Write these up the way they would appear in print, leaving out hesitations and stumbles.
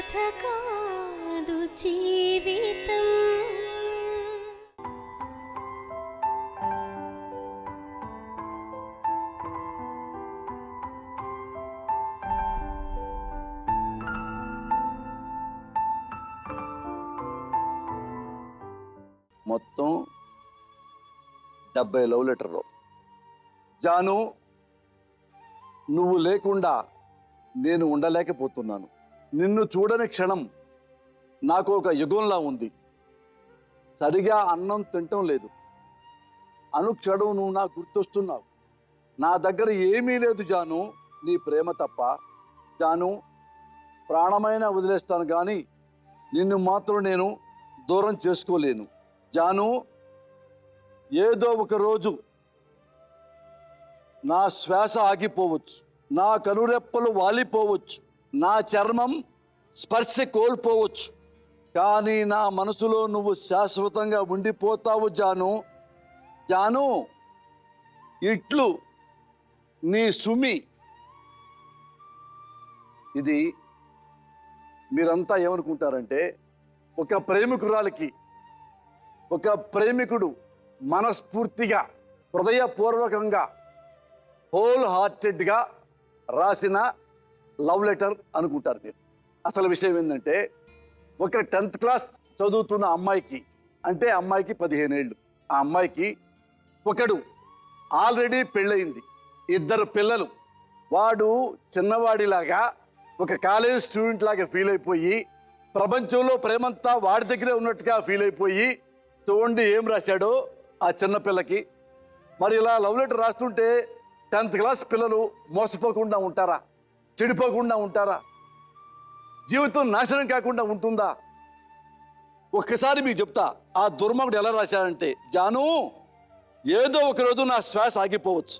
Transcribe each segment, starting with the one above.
కథ కాదు జీవితం. మొత్తం 70 లవ్ లెటర్లు. జాను, నువ్వు లేకుండా నేను ఉండలేకపోతున్నాను. నిన్ను చూడని క్షణం నాకు ఒక యుగంలా ఉంది. సరిగా అన్నం తింటం లేదు. అనుక్షణం నువ్వు నాకు గుర్తొస్తున్నావు. నా దగ్గర ఏమీ లేదు జాను, నీ ప్రేమ తప్ప. జాను, ప్రాణమైన వదిలేస్తాను కానీ నిన్ను మాత్రం నేను దూరం చేసుకోలేను. జాను, ఏదో ఒక రోజు నా శ్వాస ఆగిపోవచ్చు, నా కనురెప్పలు వాలిపోవచ్చు, నా చర్మం స్పర్శ కోల్పోవచ్చు, కానీ నా మనసులో నువ్వు శాశ్వతంగా ఉండిపోతావు జాను. జాను, ఇట్లు నీ సుమి. ఇది మీరంతా ఏమనుకుంటారంటే, ఒక ప్రేమికురాలికి ఒక ప్రేమికుడు మనస్ఫూర్తిగా హృదయపూర్వకంగా హోల్ హార్టెడ్గా రాసిన లవ్ లెటర్ అనుకుంటారు మీరు. అసలు విషయం ఏంటంటే, ఒక 10th క్లాస్ చదువుతున్న అమ్మాయికి, అంటే అమ్మాయికి 15 ఏళ్ళు, ఆ అమ్మాయికి ఒకడు ఆల్రెడీ పెళ్ళయింది, 2 పిల్లలు. వాడు చిన్నవాడిలాగా ఒక కాలేజ్ స్టూడెంట్ లాగా ఫీల్ అయిపోయి, ప్రపంచంలో ప్రేమంతా వాడి దగ్గరే ఉన్నట్టుగా ఫీల్ అయిపోయి, చూడండి ఏం రాశాడో ఆ చిన్నపిల్లకి. మరి ఇలా లవ్ లెటర్ రాస్తుంటే 10th క్లాస్ పిల్లలు మోసపోకుండా ఉంటారా? చెడిపోకుండా ఉంటారా? జీవితం నాశనం కాకుండా ఉంటుందా? ఒక్కసారి మీకు చెప్తా, ఆ దుర్మార్గుడు ఎలా రాశాడంటే, జాను, ఏదో ఒక రోజు నా శ్వాస ఆగిపోవచ్చు,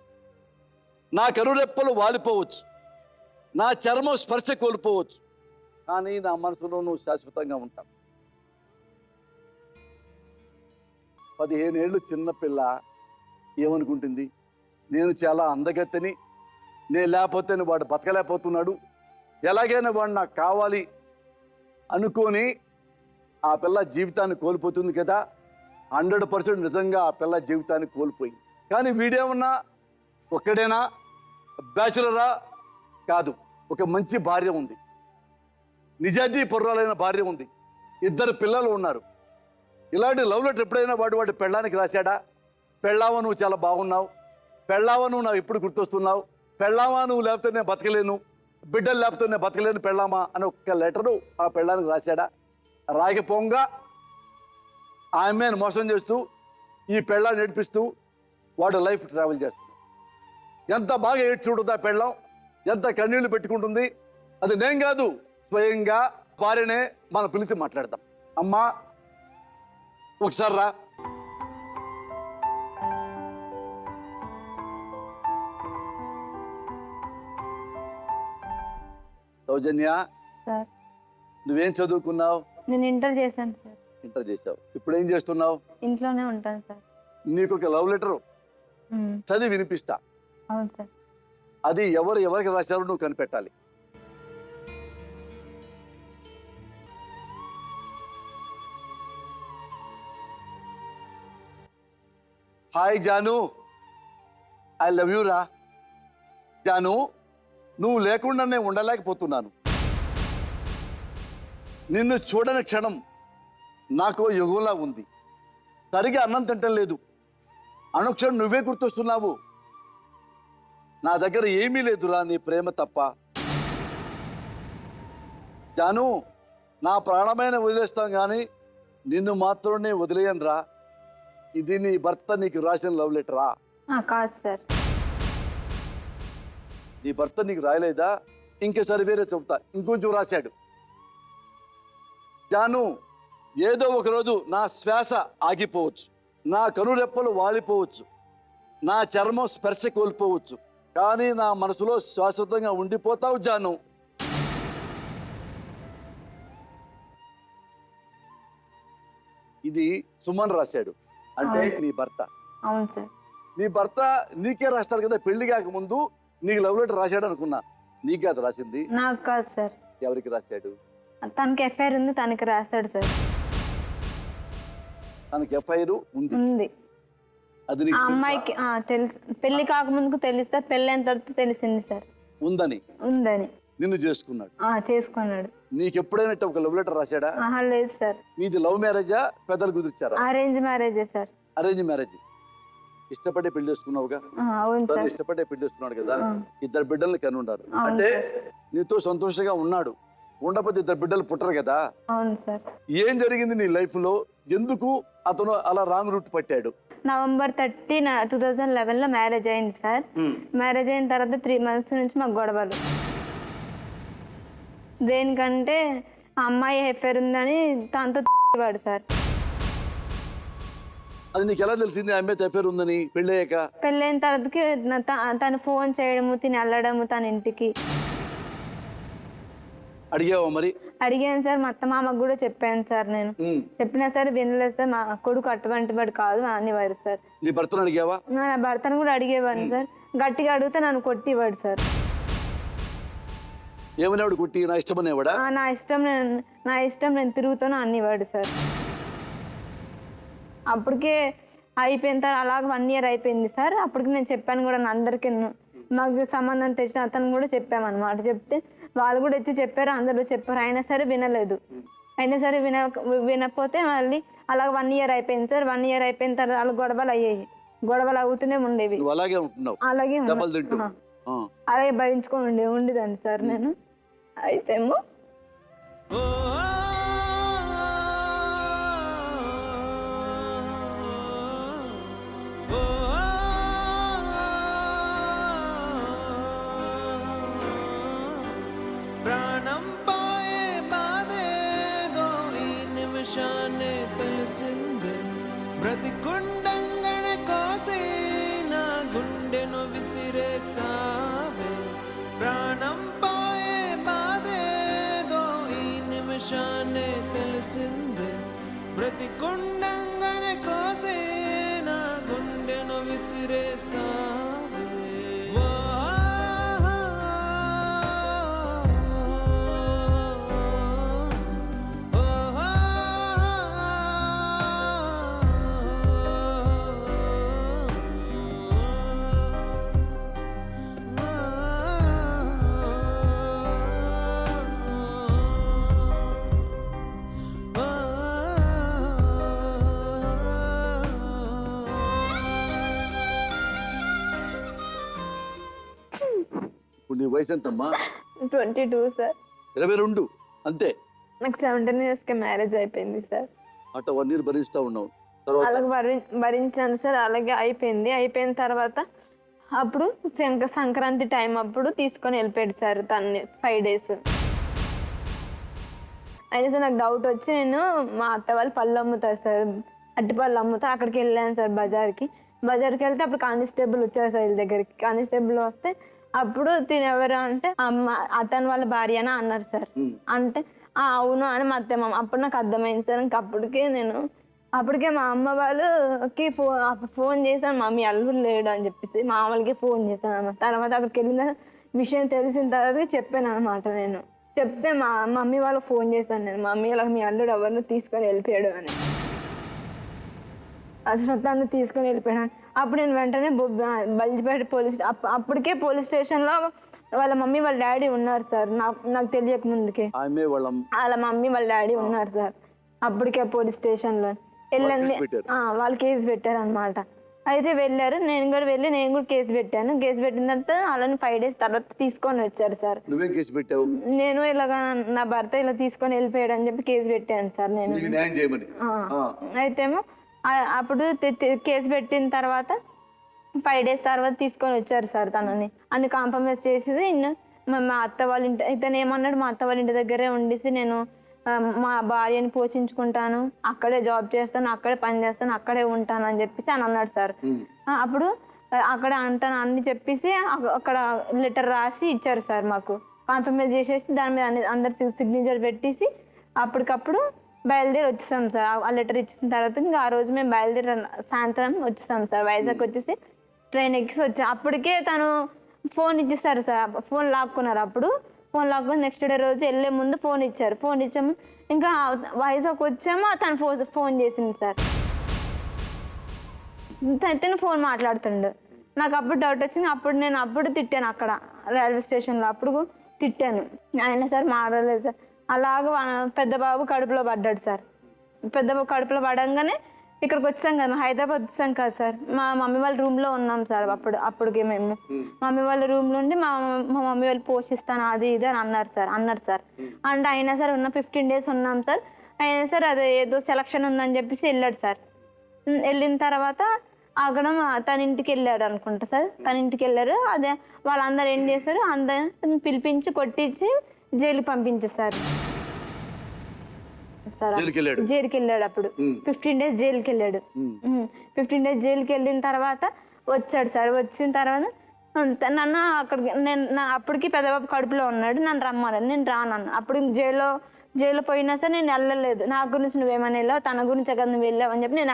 నా కనురెప్పలు వాలిపోవచ్చు, నా చర్మం స్పర్శ కోల్పోవచ్చు, కానీ నా మనసులో నువ్వు శాశ్వతంగా ఉంటావు. 15 ఏళ్ళు చిన్నపిల్ల ఏమనుకుంటుంది? నేను చాలా అందగత్తెని, నేను లేకపోతే వాడు బతకలేకపోతున్నాడు, ఎలాగైనా వాడు నాకు కావాలి అనుకొని ఆ పిల్ల జీవితాన్ని కోల్పోతుంది కదా. 100% నిజంగా ఆ పిల్ల జీవితాన్ని కోల్పోయింది. కానీ వీడేమన్నా ఒక్కడేనా? బ్యాచులరా? కాదు, ఒక మంచి భార్య ఉంది, నిజాయితీ పరురాలైన భార్య ఉంది, 2 పిల్లలు ఉన్నారు. ఇలాంటి లవ్ లెటర్ ఎప్పుడైనా వాడి పెళ్ళానికి రాశాడా? పెళ్ళావా నువ్వు చాలా బాగున్నావు, పెళ్ళావా నువ్వు నాకు ఎప్పుడు గుర్తొస్తున్నావు, పెళ్ళావా నువ్వు లేకపోతే నేను బతకలేను, బిడ్డలు లేకపోతే నేను బతకలేను పెళ్ళామా అని ఒక్క లెటరు ఆ పెళ్ళానికి రాశాడా? రాకపోగా ఆమెను మోసం చేస్తూ ఈ పెళ్ళాన్ని నేర్పిస్తూ వాడు లైఫ్ ట్రావెల్ చేస్తున్నాడు. ఎంత బాగా ఏడ్చుంటుంది ఆ పెళ్ళం, ఎంత కన్నీళ్లు పెట్టుకుంటుంది. అది నేను కాదు, స్వయంగా భార్యనే మనం పిలిచి మాట్లాడతాం. అమ్మా ఒకసారి రా. సౌజన్య, సార్, నువ్వేం చదువుకున్నావు? నేను ఇంటర్ చేశాను సార్. ఇంటర్ చేసావు, ఇప్పుడు ఏం చేస్తున్నావు? ఇంట్లోనే ఉంటాను సార్. నీకు ఒక లవ్ లెటర్ చదివి వినిపిస్తా. అవును సార్. అది ఎవరికి రాశారో నువ్వు కనిపెట్టాలి. Hi Janu, I love you రా. జాను, నువ్వు లేకుండా నేను ఉండలేకపోతున్నాను. నిన్ను చూడని క్షణం నాకు యుగంలా ఉంది. సరిగా అన్నం తింటం లేదు, అనుక్షణం నువ్వే గుర్తొస్తున్నావు. నా దగ్గర ఏమీ లేదురా, నీ ప్రేమ తప్ప. జాను, నా ప్రాణమైన వదిలేస్తాను కానీ నిన్ను మాత్రం నేను వదిలేయను రా. ఇది నీ భర్త నీకు రాసిన లవ్ లెటరా? కాదు సార్. నీ భర్త నీకు రాయలేదా? ఇంకోసారి వేరే చెబుతా, ఇంకొంచెం రాశాడు. జాను, ఏదో ఒకరోజు నా శ్వాస ఆగిపోవచ్చు, నా కనురెప్పలు వాలిపోవచ్చు, నా చర్మం స్పర్శ కోల్పోవచ్చు, కానీ నా మనసులో శాశ్వతంగా ఉండిపోతావు జాను. ఇది సుమన్ రాశాడు, అంటే నీ భర్త. అవును సార్. నీ భర్త నీకే రాస్తాడు కదా, పెళ్లి కాకముందు నీకు లవ్ లెటర్ రాశాడు అనుకున్నా. నీకే అది రాసింది? నాకు కాదు సార్. ఎవరికి రాశాడు? తనకి ఎఫ్ఐఆర్ ఉంది, తనకి రాస్తాడు సార్. తనకి ఎఫ్ఐఆర్ ఉంది, ఉంది. అది ఆ నీకు తెలుసా? అమ్మాయికి తెలుసు. పెళ్లి కాకముందుకు తెలుసు సార్, పెళ్ళైన తర్వాత తెలిసింది సార్ ఉందని. ఉందని. నిన్ను చేసుకున్నాడు, చేసుకున్నాడు. నీకు ఎప్పుడైనా ఇట్లా ఒక లవ్ లెటర్ రాశాడా? లేదు సార్. మీది లవ్ మ్యారేజా, పెద్దలు కుదిర్చారా? అరేంజ్ మ్యారేజే సార్. Arrange marriage. ఇష్టపడే పెళ్లి చేసుకున్నావుగా, అవును తను సార్. ఇష్టపడే పెళ్లి చేసుకున్నాడు కదా, ఆ. ఇద్దరు బిడ్డల్ని కనుండారు. అవును అంటే సార్. నీతో సంతోషంగా ఉన్నాడు, ఉండకపోతే ఇద్దరు బిడ్డలు పుట్టరు కదా. అవును సార్. ఏం జరిగింది నీ లైఫ్ లో? ఎందుకు అతను అలా రాంగ్ రూట్ పట్టాడు? నవంబర్ 30, 2011 మ్యారేజ్ అయింది సార్. మ్యారేజ్ అయిన తర్వాత 3 months నుంచి మాకు గొడవలు. దేనికంటే ఆ అమ్మాయి ఎఫ్ఐఆర్ ఉందని తనతో వాడు సార్. అది నీకు ఎలా తెలిసింది అమ్మాయి ఎఫ్ఐఆర్ ఉందని పెళ్ళయ్యాక? పెళ్ళైన తర్వాతకి తను ఫోన్ చేయడము, తిని వెళ్ళడము తన ఇంటికి. అడిగావా మరి? అడిగాను సార్, మా అత్త మామకు కూడా చెప్పాను సార్. నేను చెప్పినా సరే వినలేదు సార్. మా కొడుకు అటువంటి వాడు కాదు అనేవారు సార్. నీ భర్తను అడిగావా? నా భర్తను కూడా అడిగేవాడిని సార్. గట్టిగా అడిగితే నన్ను కొట్టివాడు సార్. ఏమనేవాడు? కొట్టి నా ఇష్టం అనేవాడా? నా ఇష్టం నేను తిరుగుతాను అనేవాడు సార్. అప్పటికే అయిపోయిన తర్వాత అలాగ 1 year అయిపోయింది సార్. అప్పటికి నేను చెప్పాను కూడా అందరికీ, మాకు సంబంధం తెచ్చిన అతను కూడా చెప్పామన్నమాట. చెప్తే వాళ్ళు కూడా వచ్చి చెప్పారు, అందరూ చెప్పారు. అయినా సరే వినలేదు. అయినా సరే వినకపోతే మళ్ళీ అలాగ 1 year అయిపోయింది సార్. 1 year అయిపోయిన తర్వాత వాళ్ళు గొడవలు అయ్యాయి. గొడవలు అవుతూనే ఉండేవి. అలాగే ఉంటున్నావు? అలాగే అలాగే భరించుకొని ఉండేదాన్ని సార్ నేను. అయితేమో ప్రాణం పోయే బాధేదో ఈ నిమిషాన్ని తెలిసింది. బ్రతికుండంగనే కోసి నా గుండెను విసిరేసావే. ప్రాణం పోయే బాధేదో ఈ నిమిషాన్ని తెలిసింది. బ్రతికుండంగనే కోసి నా గుండెను విసిరేసావే. ఇప్పుడు నీ వయసు ఎంతమ్మా? 22 సార్. 22 అంతే. నాకు 17 years మ్యారేజ్ అయిపోయింది సార్. అట్ట 1 year భరిస్తా ఉన్నావు. తర్వాత అలాగే భరించాను సార్. అలాగే అయిపోయింది. అయిపోయిన తర్వాత అప్పుడు సంక్రాంతి టైం అప్పుడు తీసుకొని వెళ్ళిపోయాడు సార్ తన్ని 5 days. అయినా సార్ నాకు డౌట్ వచ్చి నేను మా అత్త వాళ్ళు పళ్ళు అమ్ముతారు సార్, అట్టిపళ్ళు అమ్ముతారు. అక్కడికి వెళ్ళాను సార్ బజార్కి వెళ్తే అప్పుడు కానిస్టేబుల్ వచ్చారు సార్ వీళ్ళ దగ్గరికి. కానిస్టేబుల్ వస్తే అప్పుడు తినెవరు అంటే అతను వాళ్ళ భార్యనా అన్నారు సార్. అంటే అవును అని మా అత్తమ్మ. అప్పుడు నాకు అర్థమైంది సార్. అప్పటికే మా అమ్మ వాళ్ళకి ఫోన్ చేశాను, మమ్మీ అల్లుడు లేడు అని చెప్పేసి మా వాళ్ళకి ఫోన్ చేశాను అన్నమాట. తర్వాత అక్కడికి వెళ్ళిన విషయం తెలిసిన తర్వాత చెప్పాను అనమాట. నేను చెప్తే మా మమ్మీ వాళ్ళకి ఫోన్ చేశాను నేను, మమ్మీ వాళ్ళకి మీ అల్లుడు ఎవరిని తీసుకొని వెళ్ళిపోయాడు అని. అసలు తను తీసుకొని వెళ్ళిపోయాడు. అప్పుడు నేను వెంటనే బల్జిపేట అప్పటికే పోలీస్ స్టేషన్లో వాళ్ళ మమ్మీ వాళ్ళ డాడీ ఉన్నారు సార్. నాకు తెలియక ముందుకే వాళ్ళ మమ్మీ వాళ్ళ డాడీ ఉన్నారు సార్. అప్పటికే పోలీస్ స్టేషన్లో వెళ్ళండి వాళ్ళు కేసు పెట్టారు అనమాట. అయితే వెళ్ళారు, నేను కూడా కేసు పెట్టాను. కేసు పెట్టిన తర్వాత అలానే 5 days తర్వాత తీసుకొని వచ్చారు సార్. నువ్వేం కేసు పెట్టావు? నేను ఇలాగా నా భర్త ఇలా తీసుకొని వెళ్ళిపోయాడు అని చెప్పి కేసు పెట్టాను సార్ నేను. అయితేమో అప్పుడు కేసు పెట్టిన తర్వాత 5 days తర్వాత తీసుకొని వచ్చారు సార్ తనని. అన్ని కాంప్రమైజ్ చేసి మా అత్త వాళ్ళ ఇంటి ఇతను ఏమన్నాడు, మా అత్త వాళ్ళ ఇంటి దగ్గరే ఉండేసి నేను మా భార్యని పోషించుకుంటాను, అక్కడే జాబ్ చేస్తాను, అక్కడే పని చేస్తాను, అక్కడే ఉంటాను అని చెప్పేసి అని అన్నాడు సార్. అప్పుడు అక్కడ అంటాను అన్ని చెప్పేసి అక్కడ లెటర్ రాసి ఇచ్చారు సార్ మాకు. కాంప్రమైజ్ చేసేసి దాని మీద అందరు సిగ్నేచర్ పెట్టేసి అప్పటికప్పుడు బయలుదేరి వచ్చేసాం సార్. ఆ లెటర్ ఇచ్చిన తర్వాత ఇంకా ఆ రోజు మేము బయలుదేరి సాయంత్రం వచ్చేసాం సార్. వైజాగ్ వచ్చేసి ట్రైన్ ఎక్కి వచ్చాం. అప్పటికే తను ఫోన్ ఇచ్చేస్తారు సార్. ఫోన్ లాక్కున్నారు. అప్పుడు ఫోన్ లాక్కొని నెక్స్ట్ డే రోజు వెళ్ళే ముందు ఫోన్ ఇచ్చారు. ఫోన్ ఇచ్చాము, ఇంకా వైజాగ్ వచ్చాము, తను ఫోన్ చేసింది సార్. తను ఫోన్ మాట్లాడుతుండు. నాకు అప్పుడు డౌట్ వచ్చింది. అప్పుడు తిట్టాను అక్కడ రైల్వే స్టేషన్లో. అప్పుడు తిట్టాను. అయినా సార్ మారలేదు సార్. అలాగ పెద్ద బాబు కడుపులో పడ్డాడు సార్. పెద్ద బాబు కడుపులో పడంగానే ఇక్కడికి వచ్చాం కదా, హైదరాబాద్ వచ్చాం కదా సార్. మా మమ్మీ వాళ్ళ రూమ్లో ఉన్నాం సార్. అప్పటికి మేము మమ్మీ వాళ్ళ రూమ్లో ఉండి మా మమ్మీ వాళ్ళు పోషిస్తాను అది ఇది అని అన్నారు సార్. అంటే అయినా సార్ ఉన్న 15 days ఉన్నాం సార్. అయినా సార్ అది ఏదో సెలక్షన్ ఉందని చెప్పేసి వెళ్ళాడు సార్. వెళ్ళిన తర్వాత అక్కడ తన ఇంటికి వెళ్ళాడు అనుకుంటా సార్. తన ఇంటికి వెళ్ళారు. అదే వాళ్ళందరూ ఏం చేశారు, అందరిని పిలిపించి కొట్టించి జైలుకి పంపించేశారు సార్. జైలుకి వెళ్ళాడు. అప్పుడు 15 days జైలుకి వెళ్ళాడు. 15 days జైలుకి వెళ్ళిన తర్వాత వచ్చాడు సార్. వచ్చిన తర్వాత నన్ను అక్కడికి అప్పటికి పెద్దబాబు కడుపులో ఉన్నాడు. నన్ను రమ్మన్నాడు. నేను రానన్నా. అప్పుడు జైల్లో పోయినా సార్ నేను వెళ్ళలేదు. నా గురించి నువ్వేమని వెళ్ళావు, తన గురించి కదా నువ్వు వెళ్ళావు అని చెప్పి నేను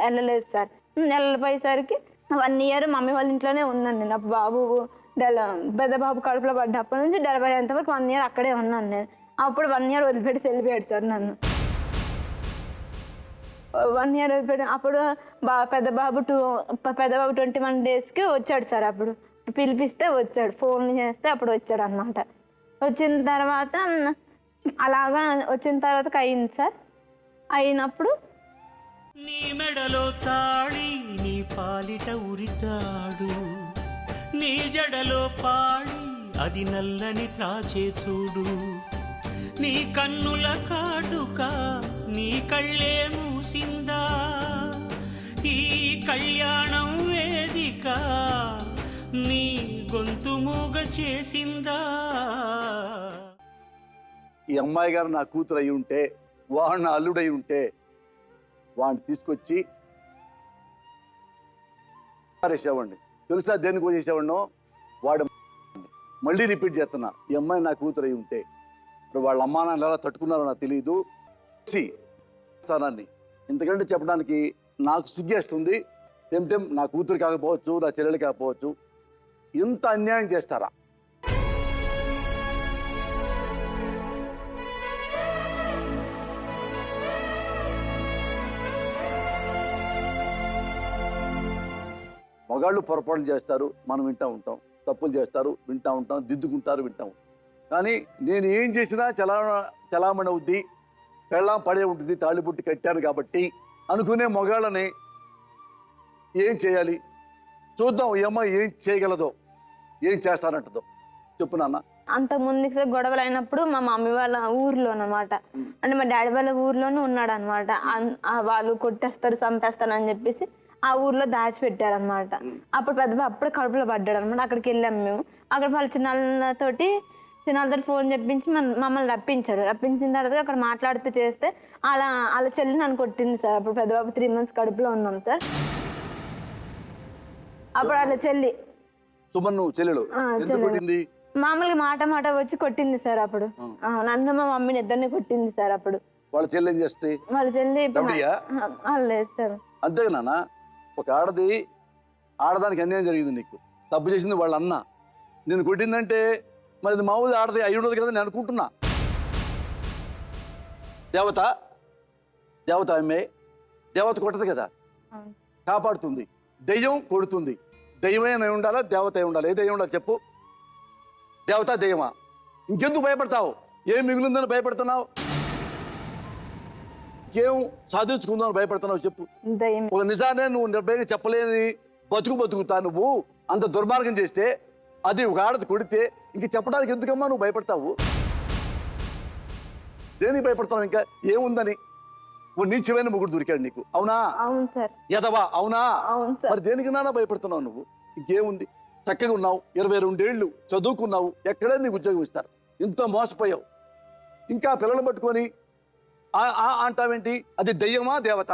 వెళ్ళలేదు సార్. వెళ్ళిపోయేసరికి 1 year మమ్మీ వాళ్ళ ఇంట్లోనే ఉన్నాను నేను. అప్పుడు బాబు పెద్ద బాబు కడుపులో పడ్డప్పటి నుంచి డెలివరీ అయ్యేంత వరకు 1 year అక్కడే ఉన్నాను నేను. అప్పుడు 1 year వదిలిపెట్టి వెళ్ళిపోయాడు సార్ నన్ను. 1 year వదిలిపెట్టి అప్పుడు పెద్ద బాబు 21 daysకి వచ్చాడు సార్. అప్పుడు పిలిపిస్తే వచ్చాడు. ఫోన్ చేస్తే అప్పుడు వచ్చాడు అనమాట. వచ్చిన తర్వాత అలాగా వచ్చిన తర్వాత అయింది సార్. అయినప్పుడు నీ మెడలో తాళి నీ పాలిట ఉరితాడు, నీ జడలో పాడి అది నల్లని త్రాచే చూడు, నీ కన్నుల కాటుక నీ కళ్ళే మూసిందా, ఈ కళ్యాణం వేదిక నీ గొంతు మూగ చేసిందా. ఈ అమ్మాయి గారు నా కూతురు అయి ఉంటే, వాడు నా అల్లుడై ఉంటే వాడిని తీసుకొచ్చి చేసేవాడిని. తెలుసా దేనికి చేసేవాడినో? వాడు మళ్ళీ రిపీట్ చేస్తున్నా, ఈ అమ్మాయి నా కూతురు అయి ఉంటే ఇప్పుడు వాళ్ళ అమ్మా నాన్న ఎలా తట్టుకున్నారో నాకు తెలియదు. స్థానాన్ని ఇంతకంటే చెప్పడానికి నాకు సిగ్గేస్తుంది. టెం నా కూతురు కాకపోవచ్చు, నా చెల్లెలు కాకపోవచ్చు, ఇంత అన్యాయం చేస్తారా? మగాళ్ళు పొరపాట్లు చేస్తారు, మనం వింటూ ఉంటాం. తప్పులు చేస్తారు, వింటూ ఉంటాం. దిద్దుకుంటారు, వింటాం. కానీ నేను ఏం చేసినా చలామణి అవుద్ది, పెళ్ళాం పడే ఉంటుంది, తాళిబుట్టి కట్టారు కాబట్టి అనుకునే మగాళ్ళని ఏం చేయాలి చూద్దాం. ఈ అమ్మాయి ఏం చేయగలదో, ఏం చేస్తానంటదో చెప్పు నాన్న. అంతకుముందు గొడవలు అయినప్పుడు మా మమ్మీ వాళ్ళ ఊర్లో అనమాట, అంటే మా డాడీ వాళ్ళ ఊర్లోనే ఉన్నాడు అనమాట. వాళ్ళు కొట్టేస్తారు, చంపేస్తారు అని చెప్పేసి ఆ ఊర్లో దాచిపెట్టారనమాట. అప్పుడు అప్పుడే కడుపులో పడ్డాడు అనమాట. అక్కడికి వెళ్ళాము మేము. అక్కడ వాళ్ళ చిన్నాళ్ళతో ఫోన్ చెప్పించి మమ్మల్ని రప్పించారు. రప్పించిన తర్వాత అక్కడ మాట్లాడుతూ చేస్తే అలా చెల్లి నన్ను కొట్టింది సార్. అప్పుడు పెద్దబాబు 3 months కడుపులో ఉన్నాం సార్. అప్పుడు అలా చెల్లి మామూలుగా మాట వచ్చి కొట్టింది సార్. అప్పుడు నన్ను మా మమ్మీని ఇద్దరిని కొట్టింది సార్. అప్పుడు వాళ్ళ చెల్లి ఏం చేస్తే వాళ్ళ చెల్లి లేదు సార్. అంతేగా నాన్న, ఒక ఆడదానికి అన్యాయం జరిగింది, నీకు తప్పు చేసింది వాళ్ళ అన్న, నేను కొట్టిందంటే మరి అది మామూలు ఆడది అయి ఉండదు కదా నేను అనుకుంటున్నా. దేవత అమ్మాయి దేవత కొట్టదు కదా, కాపాడుతుంది. దెయ్యం కొడుతుంది. దెయ్యమే ఉండాలా, దేవత అయి ఉండాలి. ఏ దెయ్యం ఉండాలి చెప్పు? దేవత దెయ్యమా? ఇంకెందుకు భయపడతావు? ఏం మిగులుందని భయపడుతున్నావు? ఏం సాధించుకుందామని భయపడుతున్నావు చెప్పు? ఒక నిజాన్ని నువ్వు నిర్భయంగా చెప్పలేని బతుకుతా నువ్వు అంత దుర్మార్గం చేస్తే, అది ఒక ఆడది కొడితే ఇంక చెప్పడానికి ఎందుకమ్మా నువ్వు భయపడతావు? దేనికి భయపడతావు? ఇంకా ఏముందని? ఓ నీచమైన మొగుడు దొరికాడు నీకు, అవునా? ఎదవా, అవునా? మరి దేనికి నానా భయపడుతున్నావు నువ్వు? ఇంకేముంది? చక్కగా ఉన్నావు, 22 ఏళ్ళు చదువుకున్నావు, ఎక్కడే నీకు ఉద్యోగం ఇస్తారు. ఇంత మోసపోయావు, ఇంకా పిల్లలు పట్టుకొని అంటావేంటి? అది దెయ్యమా దేవత?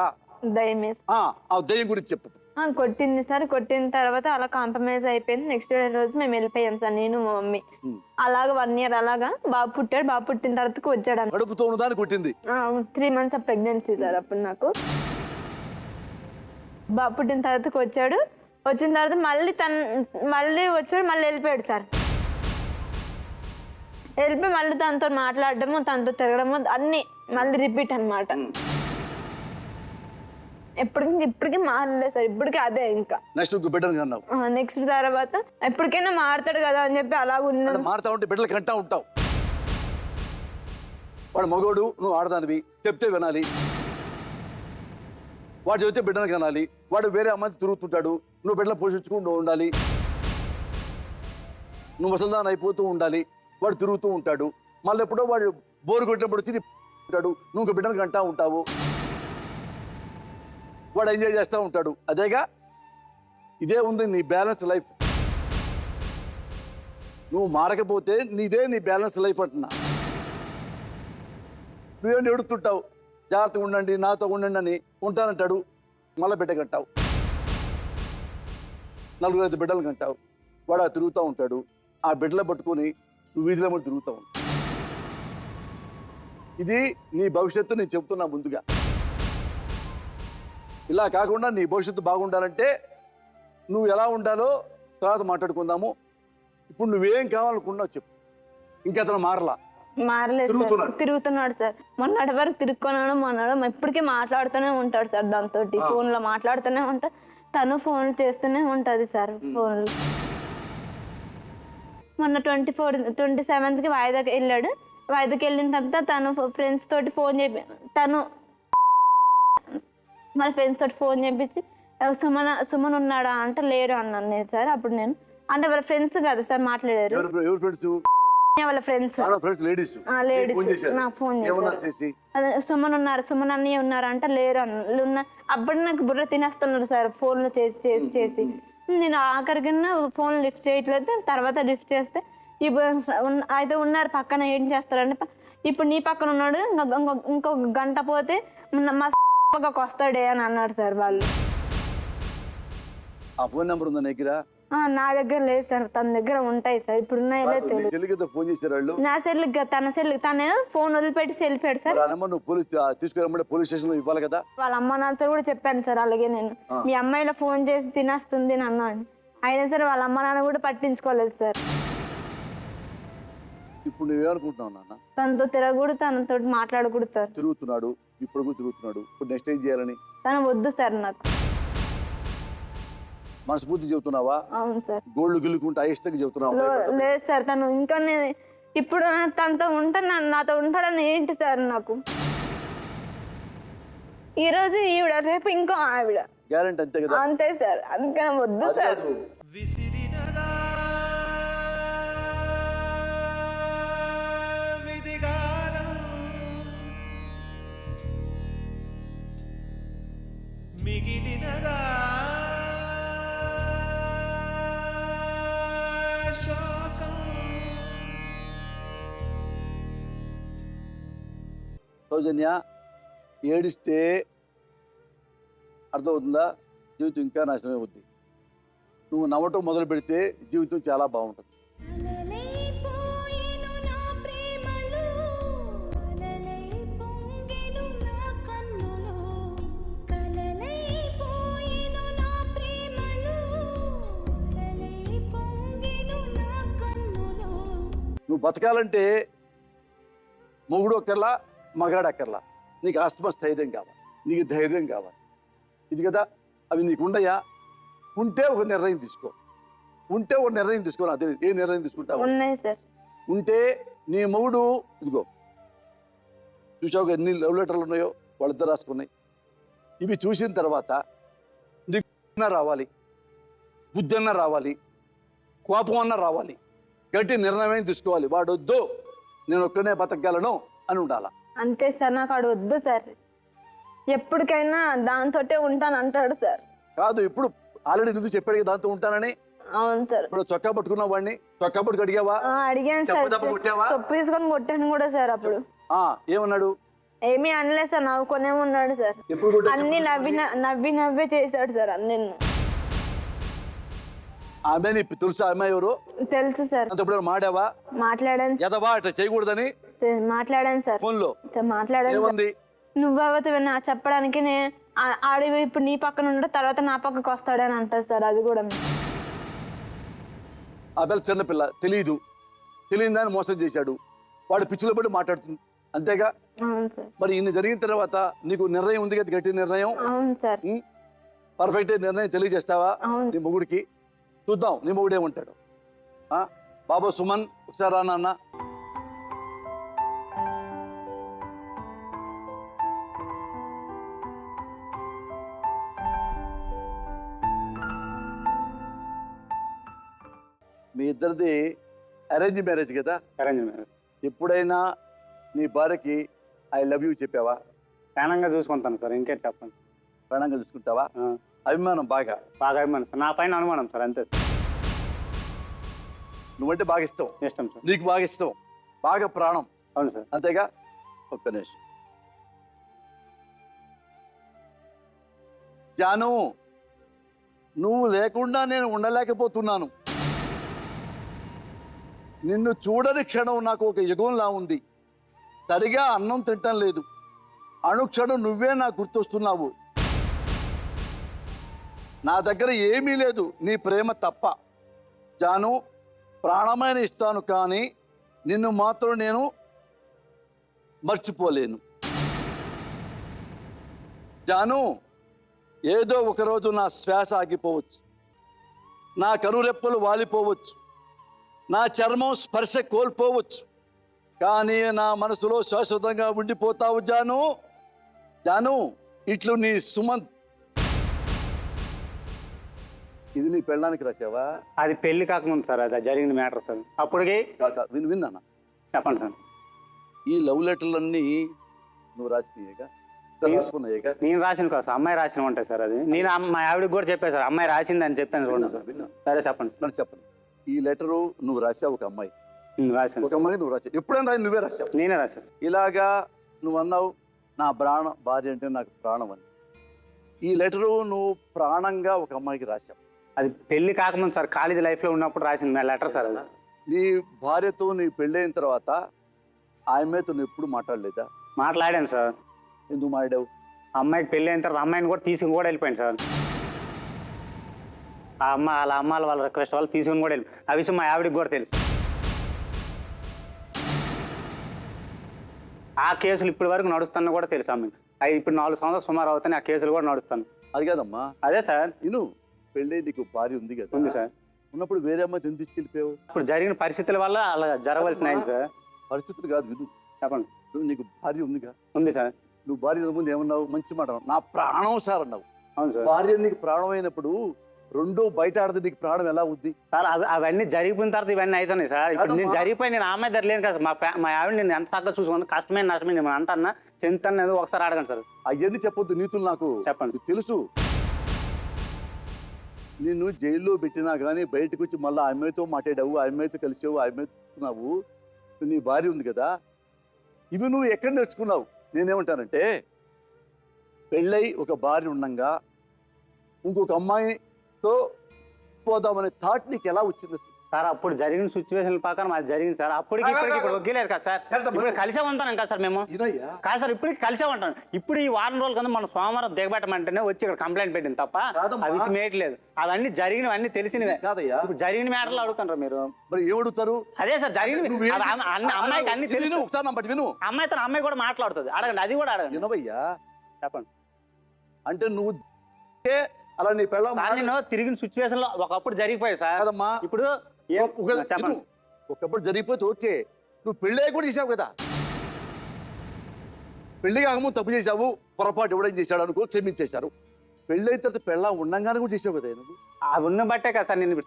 దయ్యమే. ఆ దెయ్యం గురించి చెప్పు. కొట్టింది సార్. కొట్టిన తర్వాత అలా కాంప్రమైజ్ అయిపోయింది. నెక్స్ట్ డే రోజు మేము వెళ్ళిపోయాం సార్, నేను మా మమ్మీ. అలాగా 1 year అలాగా బాబు పుట్టాడు. బాబు పుట్టిన తర్వాత వచ్చాడు. కడుపుతో ఉన్నదాన్ని కొట్టింది. 3 months ఆఫ్ ప్రెగ్నెన్సీ సార్. అప్పుడు నాకు బాబు పుట్టిన తర్వాత వచ్చాడు. వచ్చిన తర్వాత మళ్ళీ వచ్చాడు, మళ్ళీ వెళ్ళిపోయాడు సార్. వెళ్ళిపోయి మళ్ళీ తనతో మాట్లాడడము, తనతో తిరగడము అన్ని మళ్ళీ రిపీట్ అన్నమాట. ఇప్పటికీ మారలేదు సార్, ఇప్పటికీ అదే. ఇంకా నెక్స్ట్ ఇంకో బిడ్డను కన్నావు. నెక్స్ట్ తర్వాత ఎప్పటికైనా మారుతాడు కదా అని చెప్పి అలా ఉన్నాను. మారుతా ఉంటే బిడ్డలు కంటా ఉంటావు. వాడు మగోడు, నువ్వు ఆడదానివి, చెప్తే వినాలి. వాడు చెబితే బిడ్డను కనాలి. వాడు వేరే అమ్మాయి తిరుగుతుంటాడు, నువ్వు బిడ్డలు పోషించుకుంటూ ఉండాలి. నువ్వు ముసల్దాన్ అయిపోతూ ఉండాలి. వాడు తిరుగుతూ ఉంటాడు. మళ్ళీ ఎప్పుడో వాడు బోరు కొట్టినప్పుడు వచ్చి ఉంటాడు, నువ్వు ఇంక బిడ్డను కంటా ఉంటావు. వాడు ఎంజాయ్ చేస్తూ ఉంటాడు. అదేగా, ఇదే ఉంది నీ బ్యాలెన్స్ లైఫ్. నువ్వు మారకపోతే నీ బ్యాలెన్స్ లైఫ్ అంటున్నా. నువ్వేంటి ఎడుతుంటావు, జాగ్రత్తగా ఉండండి, నాతో ఉండండి అని. ఉంటానంటాడు, మళ్ళీ బిడ్డ కంటావు. 4-5 బిడ్డలు కంటావు. వాడు ఆ తిరుగుతూ ఉంటాడు. ఆ బిడ్డలు పట్టుకొని నువ్వు వీధిలో కూడా తిరుగుతూ ఉంటావు. ఇది నీ భవిష్యత్తు నేను చెప్తున్నా ముందుగా. ఇలా కాకుండా నీ భవిష్యత్తు బాగుండాలంటే నువ్వు ఎలా ఉండాలో తర్వాత మాట్లాడుకుందాము. ఇప్పుడు నువ్వేం కావాలనుకున్నావు చెప్పు. ఇంకెతను మారలా? మారలేదు సార్, తిరుగుతున్నాడు సార్. మొన్నటి వరకు తిరుక్కున్నాడు, మొన్నడు ఇప్పటికీ మాట్లాడుతూనే ఉంటాడు సార్. దాంతో ఫోన్ లో మాట్లాడుతూనే ఉంటాడు. తను ఫోన్లు చేస్తూనే ఉంటది సార్. ఫోన్లు మొన్న 27కి వాయిదాకి వెళ్ళాడు. వాయిదాకి వెళ్ళిన తర్వాత తను ఫ్రెండ్స్ తోటి ఫోన్ చెప్పి మన ఫ్రెండ్స్ తోటి ఫోన్ చేపించి సుమన్ ఉన్నాడా అంటే లేరు అన్నాను నేను సార్. అప్పుడు నేను అంటే వాళ్ళ ఫ్రెండ్స్ కదా సార్ మాట్లాడారు. వాళ్ళ ఫ్రెండ్స్ లేడీస్ నాకు ఫోన్ చేశారు. అదే సుమన్ అన్నయ్య ఉన్నారు అంటే లేరు అన్న. అప్పుడు నాకు బుర్ర తినేస్తున్నారు సార్ ఫోన్లు చేసి. నేను ఆఖరికి ఫోన్ లిఫ్ట్ చేయట్లేదు. తర్వాత లిఫ్ట్ చేస్తే ఇప్పుడు అయితే ఉన్నారు పక్కన. ఏం చేస్తారంటే ఇప్పుడు నీ పక్కన ఉన్నాడు, ఇంకొక గంట పోతే మా పక్కకు వస్తాడే అని అన్నాడు సార్ వాళ్ళు. ఆ ఫోన్ నెంబర్ ఉందా దగ్గర? నా దగ్గర లేదు సార్, తన దగ్గర ఉంటాయి సార్. ఇప్పుడు ఫోన్ చేశారు నా సెల్, తన సెల్, తను ఫోన్ వదిలిపెట్టి వెళ్ళిపోయాడు సార్. పోలీస్ స్టేషన్ లో ఇవ్వాలి కదా. వాళ్ళ అమ్మ నాన్నతో కూడా చెప్పాను సార్. అలాగే నేను మీ అమ్మాయిలో ఫోన్ చేసి తినేస్తుంది అని అన్నాను. అయినా సరే వాళ్ళ అమ్మ నాన్న కూడా పట్టించుకోలేదు సార్. ఇప్పుడు నువ్వేమనుకుంటున్నావు నాన్న? తనతో తిరగకూడదు, తనతో మాట్లాడకూడదు సార్. తిరుగుతున్నాడు, ఇప్పుడు కూడా తిరుగుతున్నాడు. ఇప్పుడు నెక్స్ట్ ఏం చేయాలని? తను వద్దు సార్ నాకు. మనస్ఫూర్తి చెబుతున్నావా? అవును సార్. గోల్డ్ గిల్లుకుంటే అయిష్టంగా చెబుతున్నావా? లేదు సార్, తను ఇంకా ఇప్పుడు తనతో ఉంటాను, నాతో ఉంటాడని ఏంటి సార్ నాకు. ఈ రోజు ఈవిడ, రేపు ఇంకో ఆవిడ. గ్యారెంటీ అంతే కదా? అంతే సార్. అందుకని వద్దు సార్. మిగిలినదా సౌజన్య, ఏడిస్తే అర్థమవుతుందా? జీవితం ఇంకా నాశనం అవుద్ది. నువ్వు నవ్వటం మొదలు పెడితే జీవితం చాలా బాగుంటుంది. నువ్వు బతకాలంటే మొగుడు ఒక్కర్లా, మగాడు అక్కర్లా. నీకు ఆత్మస్థైర్యం కావాలి, నీకు ధైర్యం కావాలి. ఇది కదా, అవి నీకు ఉండయా? ఉంటే ఒక నిర్ణయం తీసుకో. అదే ఏ నిర్ణయం తీసుకుంటావు? ఉంటే నీ మొగుడు, ఇదిగో చూసావు ఎన్ని లవ్ లెటర్లు ఉన్నాయో వాళ్ళిద్దరు రాసుకున్నాయి. ఇవి చూసిన తర్వాత నీకు రావాలి, బుద్ధి అన్నా రావాలి, కోపం అన్నా రావాలి. గట్టి నిర్ణయం తీసుకోవాలి. వాడు వద్దు, నేను ఒక్కనే బతకగలను అని ఉండాలా. అంతే సార్, నాకు వాడు వద్దు సార్. ఎప్పటికైనా దాంతో ఉంటాను అంటాడు సార్. కాదు, ఇప్పుడు ఆల్రెడీ నువ్వు చెప్పాడు దాంతో ఉంటానని. అవును సార్. ఇప్పుడు చొక్కా పట్టుకున్నావు వాడిని, చొక్కా పట్టుకు అడిగావా? అడిగాను సార్, తప్పు తీసుకొని కొట్టాను కూడా సార్. అప్పుడు ఏమన్నాడు? ఏమీ అనలేదు సార్, నవ్వుకొనే ఉన్నాడు సార్. అన్ని నవ్వే చేశాడు సార్ అన్ని. ఆమె తెలుసా? అమ్మాయి ఎవరు? తెలుసు సార్. అంతప్పుడు మాడావా? మాట్లాడాను. ఎదవా అట్లా చేయకూడదని మాట్లాడాను సార్. ఫోన్ లో మాట్లాడాను. నువ్వవతవి నా చెప్పడానికి ఆడి ఇప్పుడు నీ పక్కన ఉండే తర్వాత నా పక్కకు వస్తాడని అంటారు సార్. అది కూడా ఆ పిల్ల చిన్నపిల్ల, తెలియదు, తెలియని దాన్ని మోసం చేశాడు. వాడు పిచ్చిలో పడి మాట్లాడుతుంది, అంతేగా? అవును సార్. మరి ఇన్ని జరిగిన తర్వాత నీకు నిర్ణయం ఉంది కదా, గట్టి నిర్ణయం, అవును సార్. పర్ఫెక్ట్ నిర్ణయం తెలియజేస్తావా అవును. నీ మొగుడికి? చూద్దాం నీ మొగుడు ఏమంటాడు. బాబా సుమన్ ఒకసారి రా నాన్న. మీ ఇద్దరిది అరేంజ్ మ్యారేజ్ కదా? Arrange marriage. ఎప్పుడైనా నీ భార్యకి ఐ లవ్ యూ చెప్పావా? ప్రాణంగా చూసుకుంటాను సార్, ఇంకేం చెప్పండి. ప్రాణంగా చూసుకుంటావా? అభిమానం బాగా? బాగా అభిమానం సార్, నా పైన అనుమానం సార్, అంతే సార్. నువ్వంటే బాగా ఇష్టం? ఇష్టం సార్. నీకు బాగా ఇష్టం, బాగా ప్రాణం? అవును సార్. అంతేగా? ఒక్క నిమిషం. జాను, నువ్వు లేకుండా నేను ఉండలేకపోతున్నాను. నిన్ను చూడని క్షణం నాకు ఒక యుగంలా ఉంది. సరిగా అన్నం తింటం లేదు. అనుక్షణం నువ్వే నాకు గుర్తొస్తున్నావు. నా దగ్గర ఏమీ లేదు నీ ప్రేమ తప్ప. జాను, ప్రాణమైన ఇస్తాను, కానీ నిన్ను మాత్రం నేను మర్చిపోలేను. జాను, ఏదో ఒకరోజు నా శ్వాస ఆగిపోవచ్చు, నా కనురెప్పలు వాలిపోవచ్చు, నా చర్మం స్పర్శ కోల్పోవచ్చు, కానీ నా మనసులో శాశ్వతంగా ఉండిపోతావు జాను. జాను, ఇట్లు నీ సుమంత్. ఇది నీ పెళ్ళానికి రాసావా? అది పెళ్లి కాకముందు సార్, అది జరిగిన మ్యాటర్ సార్. అప్పటికి విన్నానా? చెప్పండి సార్. ఈ లవ్ లెటర్లన్నీ నువ్వు రాసినాయేగా, రాసుకున్నాయేగా? నేను రాసిన కాదు సార్, అమ్మాయి రాసిన ఉంటాయి సార్. అది నేను మా ఆవిడకి కూడా చెప్పాను సార్, అమ్మాయి రాసింది అని చెప్పాను చూడండి సార్. సరే చెప్పండి సార్. నన్ను చెప్పండి. ఈ లెటరు నువ్వు రాసావు ఒక అమ్మాయి, రాశాను. ఒక అమ్మాయి నువ్వు రాసావు. ఎప్పుడైనా నువ్వే రాసావు? నేనే రాశాను. ఇలాగా నువ్వు అన్నావు, నా భార్య అంటే నాకు ప్రాణం అని. ఈ లెటరు నువ్వు ప్రాణంగా ఒక అమ్మాయికి రాసావు. అది పెళ్లి కాకముందు సార్, కాలేజీ లైఫ్లో ఉన్నప్పుడు రాసిన లెటర్ సార్ అది. నీ భార్యతో నీ పెళ్ళైన తర్వాత ఆమెతో నువ్వు ఎప్పుడు మాట్లాడలేదా? మాట్లాడాను సార్. ఎందుకు మాట్లాడావు? అమ్మాయికి పెళ్లి అయిన తర్వాత అమ్మాయిని కూడా తీసుకుని కూడా వెళ్ళిపోయాను సార్. ఆ అమ్మ వాళ్ళ రిక్వెస్ట్ వాళ్ళు తీసుకుని కూడా వెళ్ళి, ఆ విషయం మా ఆవిడకి కూడా తెలుసు. ఆ కేసులు ఇప్పటి వరకు నడుస్తున్నా కూడా తెలుసు ఆమె. అవి ఇప్పుడు 4 సంవత్సరాలు సుమారు అవుతాయి, ఆ కేసులు కూడా నడుస్తాను. అది కాదమ్మా, అదే సార్. నేను పెళ్ళి నీకు భార్య ఉంది కదా? ఉంది సార్. ఉన్నప్పుడు వేరే అమ్మాయి ఎందుకు తీసుకెళ్ళిపోయావు? ఇప్పుడు జరిగిన పరిస్థితుల వల్ల అలా జరగవలసిన అయింది సార్. పరిస్థితులు కాదు, విను. చెప్పండి. నీకు భార్య ఉందిగా? ఉంది సార్. నువ్వు భార్య ముందు ఏమన్నావు? మంచి మాట అన్నావు, నా ప్రాణం సార్ అన్నావు. అవును సార్. భార్య నీకు ప్రాణం అయినప్పుడు రెండో బయట ఆడితే నీకు ప్రాణం ఎలా ఉంది సార్? అవన్నీ జరిగిపోయిన తర్వాత ఇవన్నీ అవుతున్నాయి సార్. ఇప్పుడు నేను జరిగిపోయి నేను ఆమె దగ్గర లేను కదా, మా ఆవిడ నేను ఎంత చక్కగా చూసుకున్నాను, కష్టమే నష్టమే నేను అంటన్నా చెంతన్నా ఒకసారి అడగండి సార్. అవన్నీ చెప్పొద్దు నీతులు, నాకు చెప్పండి. తెలుసు. నిన్ను జైల్లో పెట్టినా కానీ బయటకు వచ్చి మళ్ళీ అమ్మాయితో మాట్లాడావు, అమ్మాయితో కలిసావు, అమ్మాయితున్నావు. నీ భార్య ఉంది కదా, ఇవి నువ్వు ఎక్కడ నేర్చుకున్నావు? నేనేమంటానంటే, పెళ్ళై ఒక భార్య ఉండంగా ఇంకొక అమ్మాయితో పోదామనే థాట్ నీకు ఎలా వచ్చింది సార్? అప్పుడు జరిగిన సిచ్యువేషన్ ప్రకారం అది జరిగింది సార్. అప్పటికి ఇప్పటికి ఇప్పుడు ఒగ్గలేదు కదా సార్. ఇప్పుడు కలిసే ఉంటాను కదా సార్ మేము. కాదు సార్, ఇప్పటికి కలిసే ఉంటాను. ఇప్పుడు ఈ వారం రోజుల కింద మన సోమవారం దిగబెట్టమంటేనే వచ్చి ఇక్కడ కంప్లైంట్ పెట్టింది తప్ప ఆ విషయం ఏట్లేదు. అవన్నీ జరిగినవన్నీ తెలిసినవే. ఇప్పుడు జరిగిన మ్యాటర్లు అడుగుతారు మీరు. మరి ఏమడుగుతారు? అదే సార్ జరిగినవి. అమ్మాయికి అన్ని తెలియదు. ఒకసారి విను. అమ్మాయితో అమ్మాయి కూడా మాట్లాడుతుంది, అడగండి. అది కూడా అడగండి. వినవయ్యా, చెప్పండి. అంటే నువ్వు అలా నీ పెళ్ళ నేను తిరిగిన సిచ్యువేషన్ లో ఒకప్పుడు జరిగిపోయాయి సార్. కదమ్మా, ఇప్పుడు చెప్పండి. ఒకప్పుడు జరిగిపోతే ఓకే, నువ్వు పెళ్ళే కూడా చేసావు కదా. పెళ్లి కాకముందు తప్పు చేసావు, పొరపాటు ఎవడేం చేశాడు అనుకో, క్షమించేశారు. పెళ్ళి అయిన తర్వాత పెళ్ళ ఉండంగానే కూడా చేసావు కదా. నువ్వు అది ఉన్న బట్టే కదా సార్ నేను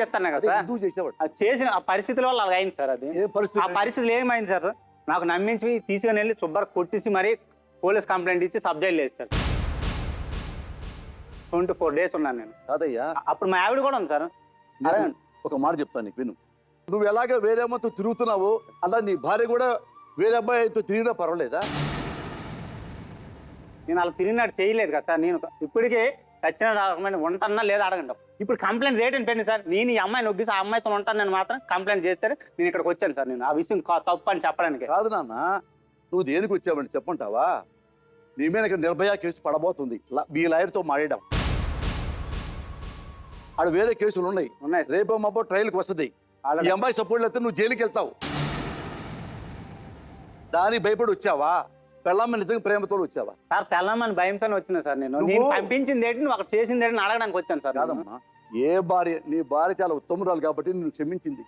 చెప్తాను కదా. ఎందుకు చేసేవాడు? అది చేసిన ఆ పరిస్థితుల వల్ల అలా అయింది సార్. అది ఆ పరిస్థితులు ఏమైంది సార్? నాకు నమ్మించి తీసుకుని వెళ్ళి శుభ్ర కొట్టేసి మరి పోలీస్ కంప్లైంట్ ఇచ్చి సబ్జెక్ట్ లేదు సార్. 24 days ఉన్నాను నేను. కాదయ్యా, అప్పుడు మా ఆవిడ కూడా ఉంది సార్. ఒక మాట చెప్తాను నీకు, విను. నువ్వు ఎలాగ వేరే అమ్మతో తిరుగుతున్నావో అలా నీ భార్య కూడా వేరే అబ్బాయితో తిరిగినా పర్వాలేదా? నేను అలా తిరిగినట్టు చేయలేదు కదా సార్. నేను ఇప్పటికే చచ్చిన రకమైన ఉంటానా లేదా అడగండి. ఇప్పుడు కంప్లైంట్ రేట్ ఏంటండి సార్? నేను ఈ అమ్మాయిని ఒగ్గిసి ఆ అమ్మాయితో ఉంటాను నేను మాత్రం కంప్లైంట్ చేస్తే నేను ఇక్కడికి వచ్చాను సార్. నేను ఆ విషయం తప్పు అని చెప్పడానికి కాదు నాన్న. నువ్వు దేనికి వచ్చావని చెప్పంటావా? నీ మీద ఇక్కడ నిర్భయ కేసు పడబోతుంది. మీ లాయర్తో మాట్లాడాం, ఆడ వేరే కేసులు ఉన్నాయి. రేపు మాపో ట్రయల్కి వస్తుంది. ఈ అమ్మాయి సపోర్ట్ అయితే నువ్వు జైలుకి వెళ్తావు. దానికి భయపడి వచ్చావా? పెళ్ళమ్మ నిజంగా ప్రేమతో వచ్చావా? సార్ పెళ్ళమని భయంతోనే వచ్చినా సార్ నేను పంపించింది ఏంటి నువ్వు అక్కడ చేసింది ఏంటి అడగడానికి వచ్చాను సార్. కాదమ్మా, ఏ భార్య, నీ భార్య చాలా ఉత్తమురాలు కాబట్టి నిన్ను క్షమించింది.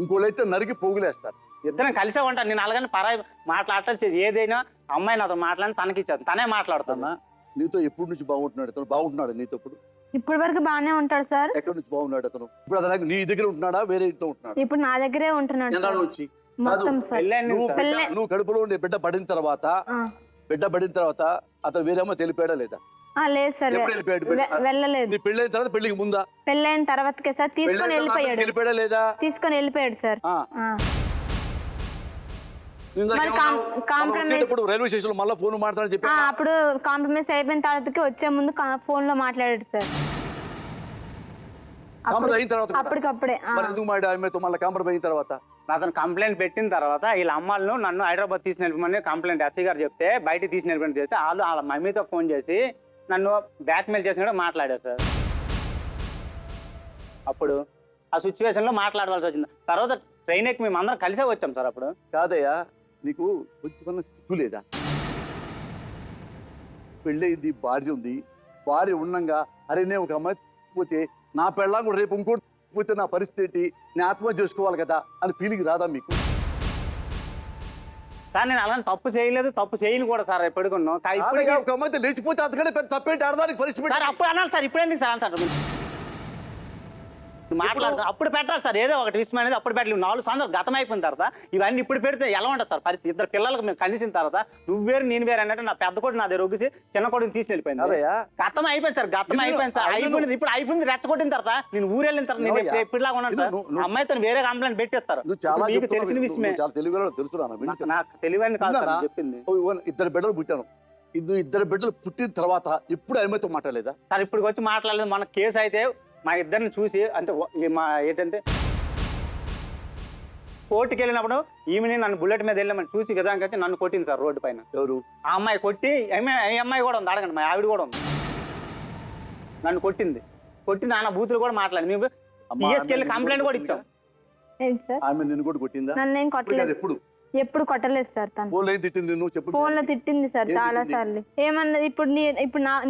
ఇంకోళ్ళైతే నరికి పోగులేస్తారు. ఇద్దరం కలిసే ఉంటాను నేను. అలాగని పరాయి మాట్లాడటం ఏదైనా అమ్మాయి నాతో మాట్లాడి తనకి ఇచ్చాను, తనే మాట్లాడుతున్నా. నీతో ఎప్పుడు నుంచి బాగుంటున్నాడు అతను? బాగుంటున్నాడు నీతో ఇప్పుడు? ఇప్పటి వరకు బాగానే ఉంటాడు సార్. ఎక్కడి నుంచి బాగున్నాడు అతను? ఇప్పుడు అతను నీ దగ్గర ఉంటున్నాడా, వేరే ఇంట్లో ఉంటున్నాడు? ఇప్పుడు నా దగ్గరే ఉంటున్నాడు ఎన్నాళ్ళ సార్. నుంచి? మొత్తం సార్. నువ్వు కడుపులో ఉండే బిడ్డ పడిన తర్వాత అతను వేరే అమ్మ తెలిపాడా లేదా? లేదు సార్, ఎప్పుడు వెళ్ళిపోయాడు? వెళ్ళలేదు. నీ పెళ్ళైన తర్వాత పెళ్లికి ముందా? పెళ్ళైన తర్వాతకే సార్ తీసుకొని వెళ్ళిపోయాడు. వెళ్ళిపోయాడా లేదా? తీసుకొని వెళ్ళిపోయాడు సార్. ఇప్పుడు రైల్వే స్టేషన్ లో మళ్ళీ ఫోన్ మాట్లాడని చెప్పి అప్పుడు కాంప్రమైజ్ అయిపోయిన తర్వాతకి వచ్చే ముందు ఫోన్ లో మాట్లాడాడు సార్. అయిన తర్వాత అప్పటికప్పుడే. ఎందుకు మాట ఆమెతో మళ్ళీ కాంప్రమైజ్ అయిన తర్వాత? అతను కంప్లైంట్ పెట్టిన తర్వాత వీళ్ళ అమ్మాయిలను నన్ను హైదరాబాద్ తీసి వెళ్ళమని కంప్లైంట్ ఎస్ఐ గారు చెప్తే బయట తీసి వెళ్ళమని చెప్తే వాళ్ళు వాళ్ళ మమ్మీతో ఫోన్ చేసి నన్ను బ్లాక్మెయిల్ చేసిన మాట్లాడారు సార్. అప్పుడు ఆ సిచ్యువేషన్ లో మాట్లాడవలసి వచ్చింది. తర్వాత ట్రైన్ ఎక్కి మేము అందరం కలిసే వచ్చాం సార్. అప్పుడు కాదయ్యా, నీకు కొంచెం సిగ్గు లేదా? పెళ్ళయింది, భార్య ఉంది. భార్య ఉండగా అరే నేను ఒక అమ్మాయి పోతే నా పెళ్ళం కూడా రేపు ఇంకోటి పోతే నా పరిస్థితి నేను ఆత్మహత్య చేసుకోవాలి కదా అని ఫీలింగ్ రాదా మీకు? సార్ నేను అలాంటి తప్పు చేయలేదు, తప్పు చేయను కూడా సార్. ఎప్పుడుకున్నాం ఒక అమ్మాయి లేచిపోతే అంతకంటే పెద్ద తప్పేంటి? ఆడదానికి పరిస్థితి సార్ అప్పుడు అన్నాను సార్. ఇప్పుడు ఎందుకు సార్ అంటారు మాట్లాడతారు? అప్పుడు పెట్టాలి సార్ ఏదో ఒకటి విషయం అనేది. అప్పుడు పెట్టలేదు. 4 సంవత్సరాలు గతం అయిపోయిన తర్వాత ఇవన్నీ ఇప్పుడు పెడితే ఎలా ఉంటుంది సార్ పరిస్థితి? ఇద్దరు పిల్లలకు మేము కలిసిన తర్వాత నువ్వు వేరు నేను వేరు అన్నట్టు నా పెద్ద కొడుకు నా దగ్గర ఒగిసి చిన్న కొడుకుని తీసుకు వెళ్ళిపోయింది. గతం అయిపోయింది సార్, గతం అయిపోయింది సార్. అయిపోయింది. ఇప్పుడు అయిపోయింది. రెచ్చగొట్టిన తర్వాత నేను ఊరు వెళ్ళిన తర్వాత నేను ఎప్పుడులాగా ఉన్నాను సార్. అమ్మాయితో వేరే కంప్లైంట్ పెట్టేస్తారు. మీకు తెలిసిన విషయమే. నాకు తెలివని కాదు సార్ చెప్పింది. ఇద్దరు బిడ్డలు పుట్టాను. ఇద్దరు బిడ్డలు పుట్టిన తర్వాత ఇప్పుడు అమ్మాయితో మాట్లాడలేదా సార్? ఇప్పుడు వచ్చి మాట్లాడలేదు. మన కేసు అయితే మా ఇద్దరిని చూసి అంటే మా ఏంటంటే కోర్టుకి వెళ్ళినప్పుడు ఈమెని నన్ను బుల్లెట్ మీద వెళ్ళామని చూసి కదా అయితే నన్ను కొట్టింది సార్ రోడ్డు పైన. ఎవరు? ఆ అమ్మాయి కొట్టి ఈ అమ్మాయి కూడా ఉంది, అడగండి. మా ఆవిడ కూడా ఉంది. నన్ను కొట్టింది. కొట్టి నాన్న బూతులు కూడా మాట్లాడింది. మేము పిఎస్కి కంప్లైంట్ కూడా ఇచ్చాం. ఎప్పుడు కొట్టలేదు సార్. తను ఫోన్ లో తిట్టింది సార్ చాలా సార్లు. ఏమన్నది ఇప్పుడు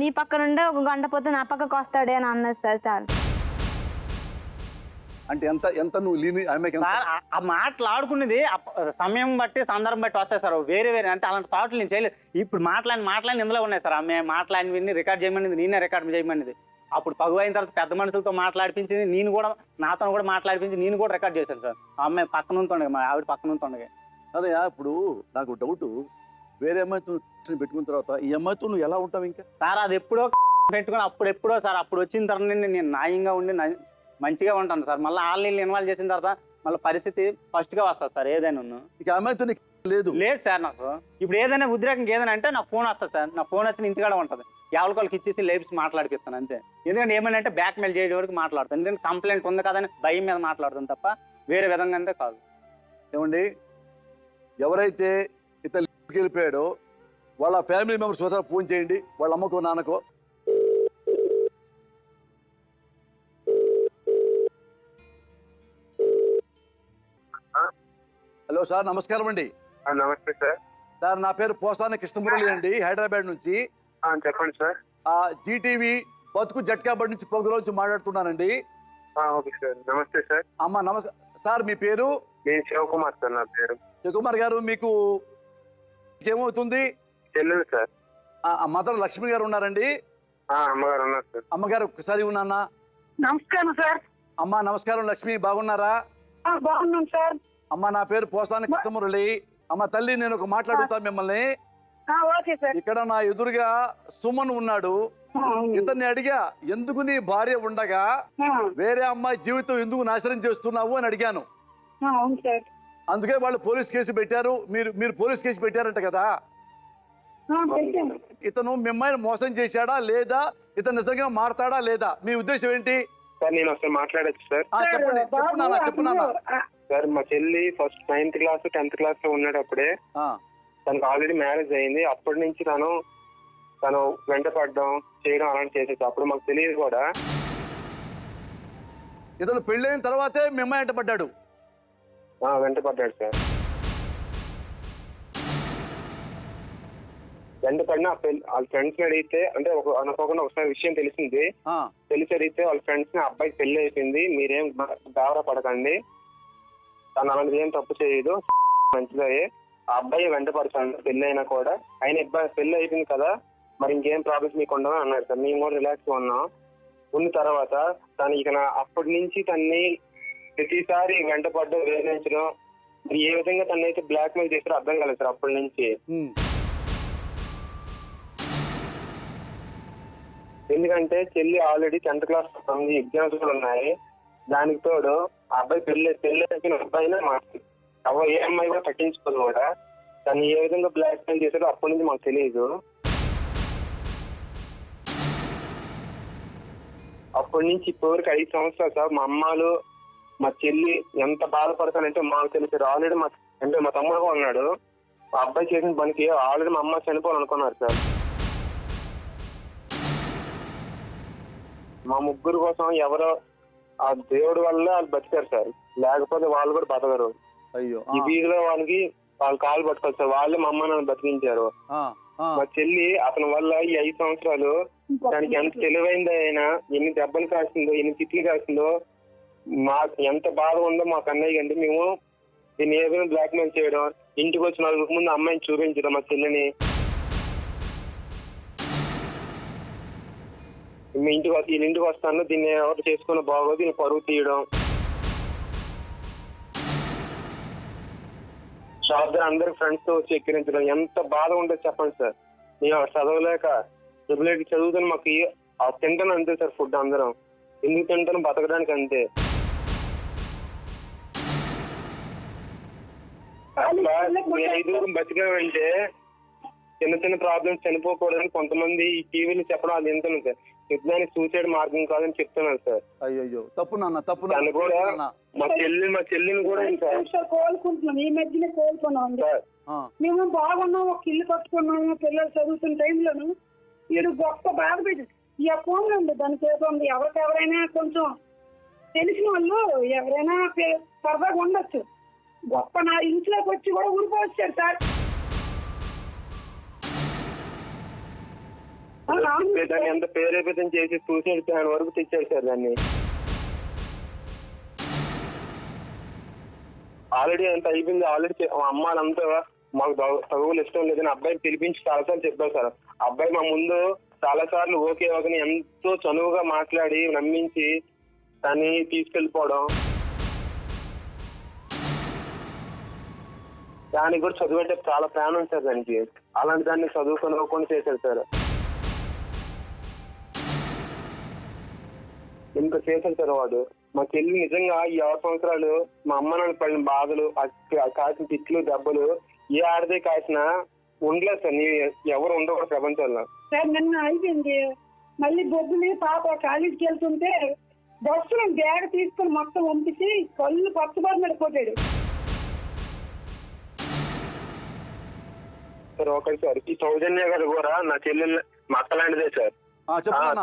నీ పక్కన ఉండే ఒక గంట పోతే నా పక్కకు వస్తాడే అని అన్నది సార్. చాలా అంటే ఎంత ఎంత నువ్వు ఆ మాట్లాడుకున్నది సమయం బట్టి సందర్భం బట్టి వస్తాయి సార్. వేరే వేరే అంటే అలాంటి థాట్లు నేను చేయలేదు. ఇప్పుడు మాట్లాడి ఇందులో ఉన్నాయి సార్. ఆమె మాట్లాడినవన్నీ రికార్డ్ చేయమనేది, నేనే రికార్డ్ చేయమనేది. అప్పుడు పగువ అయిన తర్వాత పెద్ద మనుషులతో మాట్లాడిపించింది, నేను కూడా నాతో కూడా మాట్లాడిపించి నేను కూడా రికార్డ్ చేశాను సార్. ఆ అమ్మాయి పక్కన ఉంటుండగా, మా ఆవిడ పక్కన ఉంటుండగా. అదే ఇప్పుడు నాకు డౌట్, వేరే అమ్మాయితో పెట్టుకున్న తర్వాత ఈ అమ్మాయితో నువ్వు ఎలా ఉంటావు ఇంకా? సార్ అది ఎప్పుడో పెట్టుకుని అప్పుడు ఎప్పుడో సార్. అప్పుడు వచ్చిన తర్వాత నేను న్యాయంగా ఉండి మంచిగా ఉంటాను సార్. మళ్ళీ వాళ్ళని ఇన్వాల్వ్ చేసిన తర్వాత మళ్ళీ పరిస్థితి ఫస్ట్ గా వస్తుంది సార్. ఏదైనా ఇక అమ్మాయితో లేదు లేదు సార్. నాకు ఇప్పుడు ఏదైనా ఉద్రేకంగా ఏదైనా అంటే నాకు ఫోన్ వస్తుంది సార్. నా ఫోన్ వచ్చి ఇంటికాడ ఉంటుంది. ఎవరికి ఇచ్చేసి లేపి మాట్లాడిపిస్తాను అంతే. ఎందుకంటే ఏమైనా అంటే బ్లాక్ మెయిల్ చేయడం వరకు మాట్లాడుతాను. ఎందుకంటే కంప్లైంట్ ఉంది కదా అని భయం మీద మాట్లాడుతాను తప్ప వేరే విధంగా అంటే కాదు. ఏమండి, ఎవరైతే ఇతను వెళ్ళిపోయాడో వాళ్ళ ఫ్యామిలీ మెంబర్స్ ఒకసారి ఫోన్ చేయండి, వాళ్ళ అమ్మకో నాన్నకో. హలో సార్, నమస్కారం అండి. నమస్తే సార్. సార్ నా పేరు పోసాని కృష్ణమురళి అండి, హైదరాబాద్ నుంచి. చెప్పండి సార్. జీటీవీ బతుకు జట్కాబడి నుంచి పొగ నుంచి మాట్లాడుతున్నానండి. Okay sir. నమస్తే సార్. అమ్మ నమస్తే సార్. మీ పేరు? నేను శివకుమార్ సార్. నా పేరు శివకుమార్ గారు. మీకు ఏమవుతుంది? చెల్లెలు సార్. మదర్ లక్ష్మి గారు ఉన్నారండి? అమ్మగారు ఉన్నారు సార్. అమ్మగారు ఒకసారి ఉన్నానా? నమస్కారం సార్. అమ్మ నమస్కారం. లక్ష్మి బాగున్నారా? బాగున్నాం సార్. అమ్మ నా పేరు పోసాని కృష్ణమురళి. అమ్మ తల్లి, నేను ఒక మాట్లాడుతా మిమ్మల్ని. Okay sir. ఇక్కడ నా ఎదురుగా సుమన్ ఉన్నాడు. ఇతన్ని అడిగా, ఎందుకు నీ భార్య ఉండగా వేరే అమ్మాయి జీవితం ఎందుకు నాశనం చేస్తున్నావు అని అడిగాను. అవును సార్. అందుకే వాళ్ళు పోలీస్ కేసు పెట్టారు. మీరు పోలీస్ కేసు పెట్టారంట కదా. ఇతను మిమ్మల్ని మోసం చేశాడా లేదా, ఇతను నిజంగా మారతాడా లేదా, మీ ఉద్దేశం ఏంటి? సార్ నేను ఒకసారి మాట్లాడచ్చు సార్? చెప్పండి. చెప్పు నాన్న. సార్ మా చెల్లి first 9th class 10th class లో ఉన్నప్పుడే తనకు ఆల్రెడీ మ్యారేజ్ అయింది. అప్పటి నుంచి తను వెంట పడడం చేయడం అలాంటి చేసేది. అప్పుడు మాకు తెలియదు కూడా. ఇతను పెళ్ళైన తర్వాతే మిమ్మల్ని వెంట పడ్డాడు? వెంట పడ్డాడు సార్. వెంట పడిన వాళ్ళ ఫ్రెండ్స్ ని అడిగితే అంటే అనుకోకుండా ఒకసారి విషయం తెలిసింది. తెలిసి అడిగితే వాళ్ళ ఫ్రెండ్స్ ని అబ్బాయికి పెళ్లి అయిపోయింది, మీరేం గావరా పడకండి, తను అలాంటిది ఏం తప్పు చేయదు, మంచిదయ్యే, ఆ అబ్బాయి వెంట పడతాను పెళ్లి అయినా కూడా, ఆయన పెళ్లి అయిపోయింది కదా మరి ఇంకేం ప్రాబ్లమ్స్ మీకు ఉండవు అన్నారు సార్. మేము కూడా రిలాక్స్ ఉన్నాం. ఉన్న తర్వాత తను ఇక అప్పటి నుంచి తన్ని ప్రతిసారి వెంట పడ్డం, వేధించడం, ఏ విధంగా తను అయితే బ్లాక్ మెయిల్ చేస్తారో అర్థం కాలేదు సార్ అప్పటి నుంచి. ఎందుకంటే చెల్లి ఆల్రెడీ 10th క్లాస్ ఎగ్జామ్స్ కూడా ఉన్నాయి. దానికి తోడు ఆ అబ్బాయి పెళ్లి అయిపోయిన అబ్బాయినే ఏ అమ్మాయి కూడా పట్టించుకోదు కూడా. తను ఏ విధంగా బ్లాక్ మెయిల్ చేశారో అప్పటి నుంచి మాకు తెలియదు. అప్పటి నుంచి ఇప్పటివరకు 5 సంవత్సరాలు సార్ మా అమ్మాలు మా చెల్లి ఎంత బాధపడతానంటే మాకు తెలిసారు. ఆల్రెడీ మా తమ్ముడు ఉన్నాడు, ఆ అబ్బాయి చేసిన పనికి ఆల్రెడీ మా అమ్మ చనిపోవాలనుకున్నారు సార్. మా ముగ్గురు కోసం ఎవరో ఆ దేవుడి వల్ల వాళ్ళు బతికారు సార్, లేకపోతే వాళ్ళు కూడా బతకరు. అయ్యో, ఈ వీధిలో వాళ్ళకి వాళ్ళు కాలు పట్టుకోవాలి సార్, వాళ్ళే మా అమ్మ నన్ను బతికించారు. మా చెల్లి అతని వల్ల ఈ 5 సంవత్సరాలు దానికి ఎంత తెలివైందో, అయినా ఎన్ని దెబ్బలు కాసిందో, ఎన్ని తిట్లు కాసిందో, మాకు ఎంత బాధ ఉందో మాకు అన్నయ్య. అంటే మేము దీన్ని ఏదైనా బ్లాక్ మెయిల్ చేయడం, ఇంటికి వచ్చిన 4 ముందు అమ్మాయిని చూపించడం, మా చెల్లిని మీ ఇంటికి వస్తాను, దీన్ని ఎవరు చేసుకున్న బాగోదు, దీన్ని పరువు తీయడం, షాప్ దగ్గర అందరికి ఫ్రెండ్స్ తో వచ్చి ఎక్కిరించడం. ఎంత బాధ ఉండదు చెప్పండి సార్. మేము చదవలేక రెగ్యులేట్ చదువుతాను, మాకు తింటాను అంతే సార్. ఫుడ్ అందరం ఎందుకు తింటాను, బతకడానికి అంతే. అట్లా నేను 5 బతికామంటే చిన్న చిన్న ప్రాబ్లమ్స్ చనిపోకూడదని కొంతమంది ఈ టీవీలు చెప్పడం అది వింటున్నాను సార్. యుద్ధానికి సూసైడ్ మార్గం కాదని చెప్తున్నాను సార్. అయ్యో తప్పు నాన్న, తప్పు. తను కూడా మా చెల్లిని కూడా కోలుకుంటున్నాం, ఈ మధ్యనే కోలుకున్నాం. మేము బాగున్నాం, ఒక ఇల్లు కట్టుకున్నాము, పిల్లలు చదువుతున్న టైంలోను వీడు గొప్ప బాధ పెట్టాడు. ఈ ఫోన్లో ఉంది దానికి ఏదో ఉంది. ఎవరికెవరైనా కొంచెం తెలిసిన వాళ్ళు ఎవరైనా సరదాగా ఉండొచ్చు, గొప్ప నా ఇంట్లోకి వచ్చి కూడా ఊరిపోవచ్చారు సార్. దాన్ని ఎంత పేరేపితం చేసి సూసైడ్ ప్లాన్ వరకు తెచ్చారు సార్. దాన్ని ఆల్రెడీ ఎంత అయిపోయింది. ఆల్రెడీ అమ్మాలంతా మాకు చదువులు ఇష్టం లేదని అబ్బాయిని పిలిపించి చాలాసార్లు చెప్పారు సార్. అబ్బాయి మా ముందు చాలా సార్లు ఓకే ఎంతో చనువుగా మాట్లాడి నమ్మించి దాన్ని తీసుకెళ్ళిపోవడం, దానికి కూడా చదువు అంటే చాలా ప్రాణం సార్ దానికి. అలాంటి దాన్ని చదువుకొని చేశారు సార్. ఇంత చేశారు సార్ వాడు. మా చెల్లి నిజంగా ఈ 6 సంవత్సరాలు మా అమ్మ నాన్న పడిన బాధలు, కాసిన తిట్లు, దెబ్బలు ఏ ఆడదే కాసినా ఉండలేదు సార్. ఎవరు ఉండకూడదు ప్రపంచంలో సార్. నిన్న అయిపోయింది, మళ్ళీ బొద్దుని పాప కాలేజీకి వెళ్తుంటే బస్సులో బ్యాగ్ తీసుకుని మొత్తం పంపించి కళ్ళు పచ్చబాటు పడిపోతాడు సార్. ఒకటి సార్, ఈ సౌజన్య గారు కూడా నా చెల్లెలు మా అక్క లాంటిదే సార్.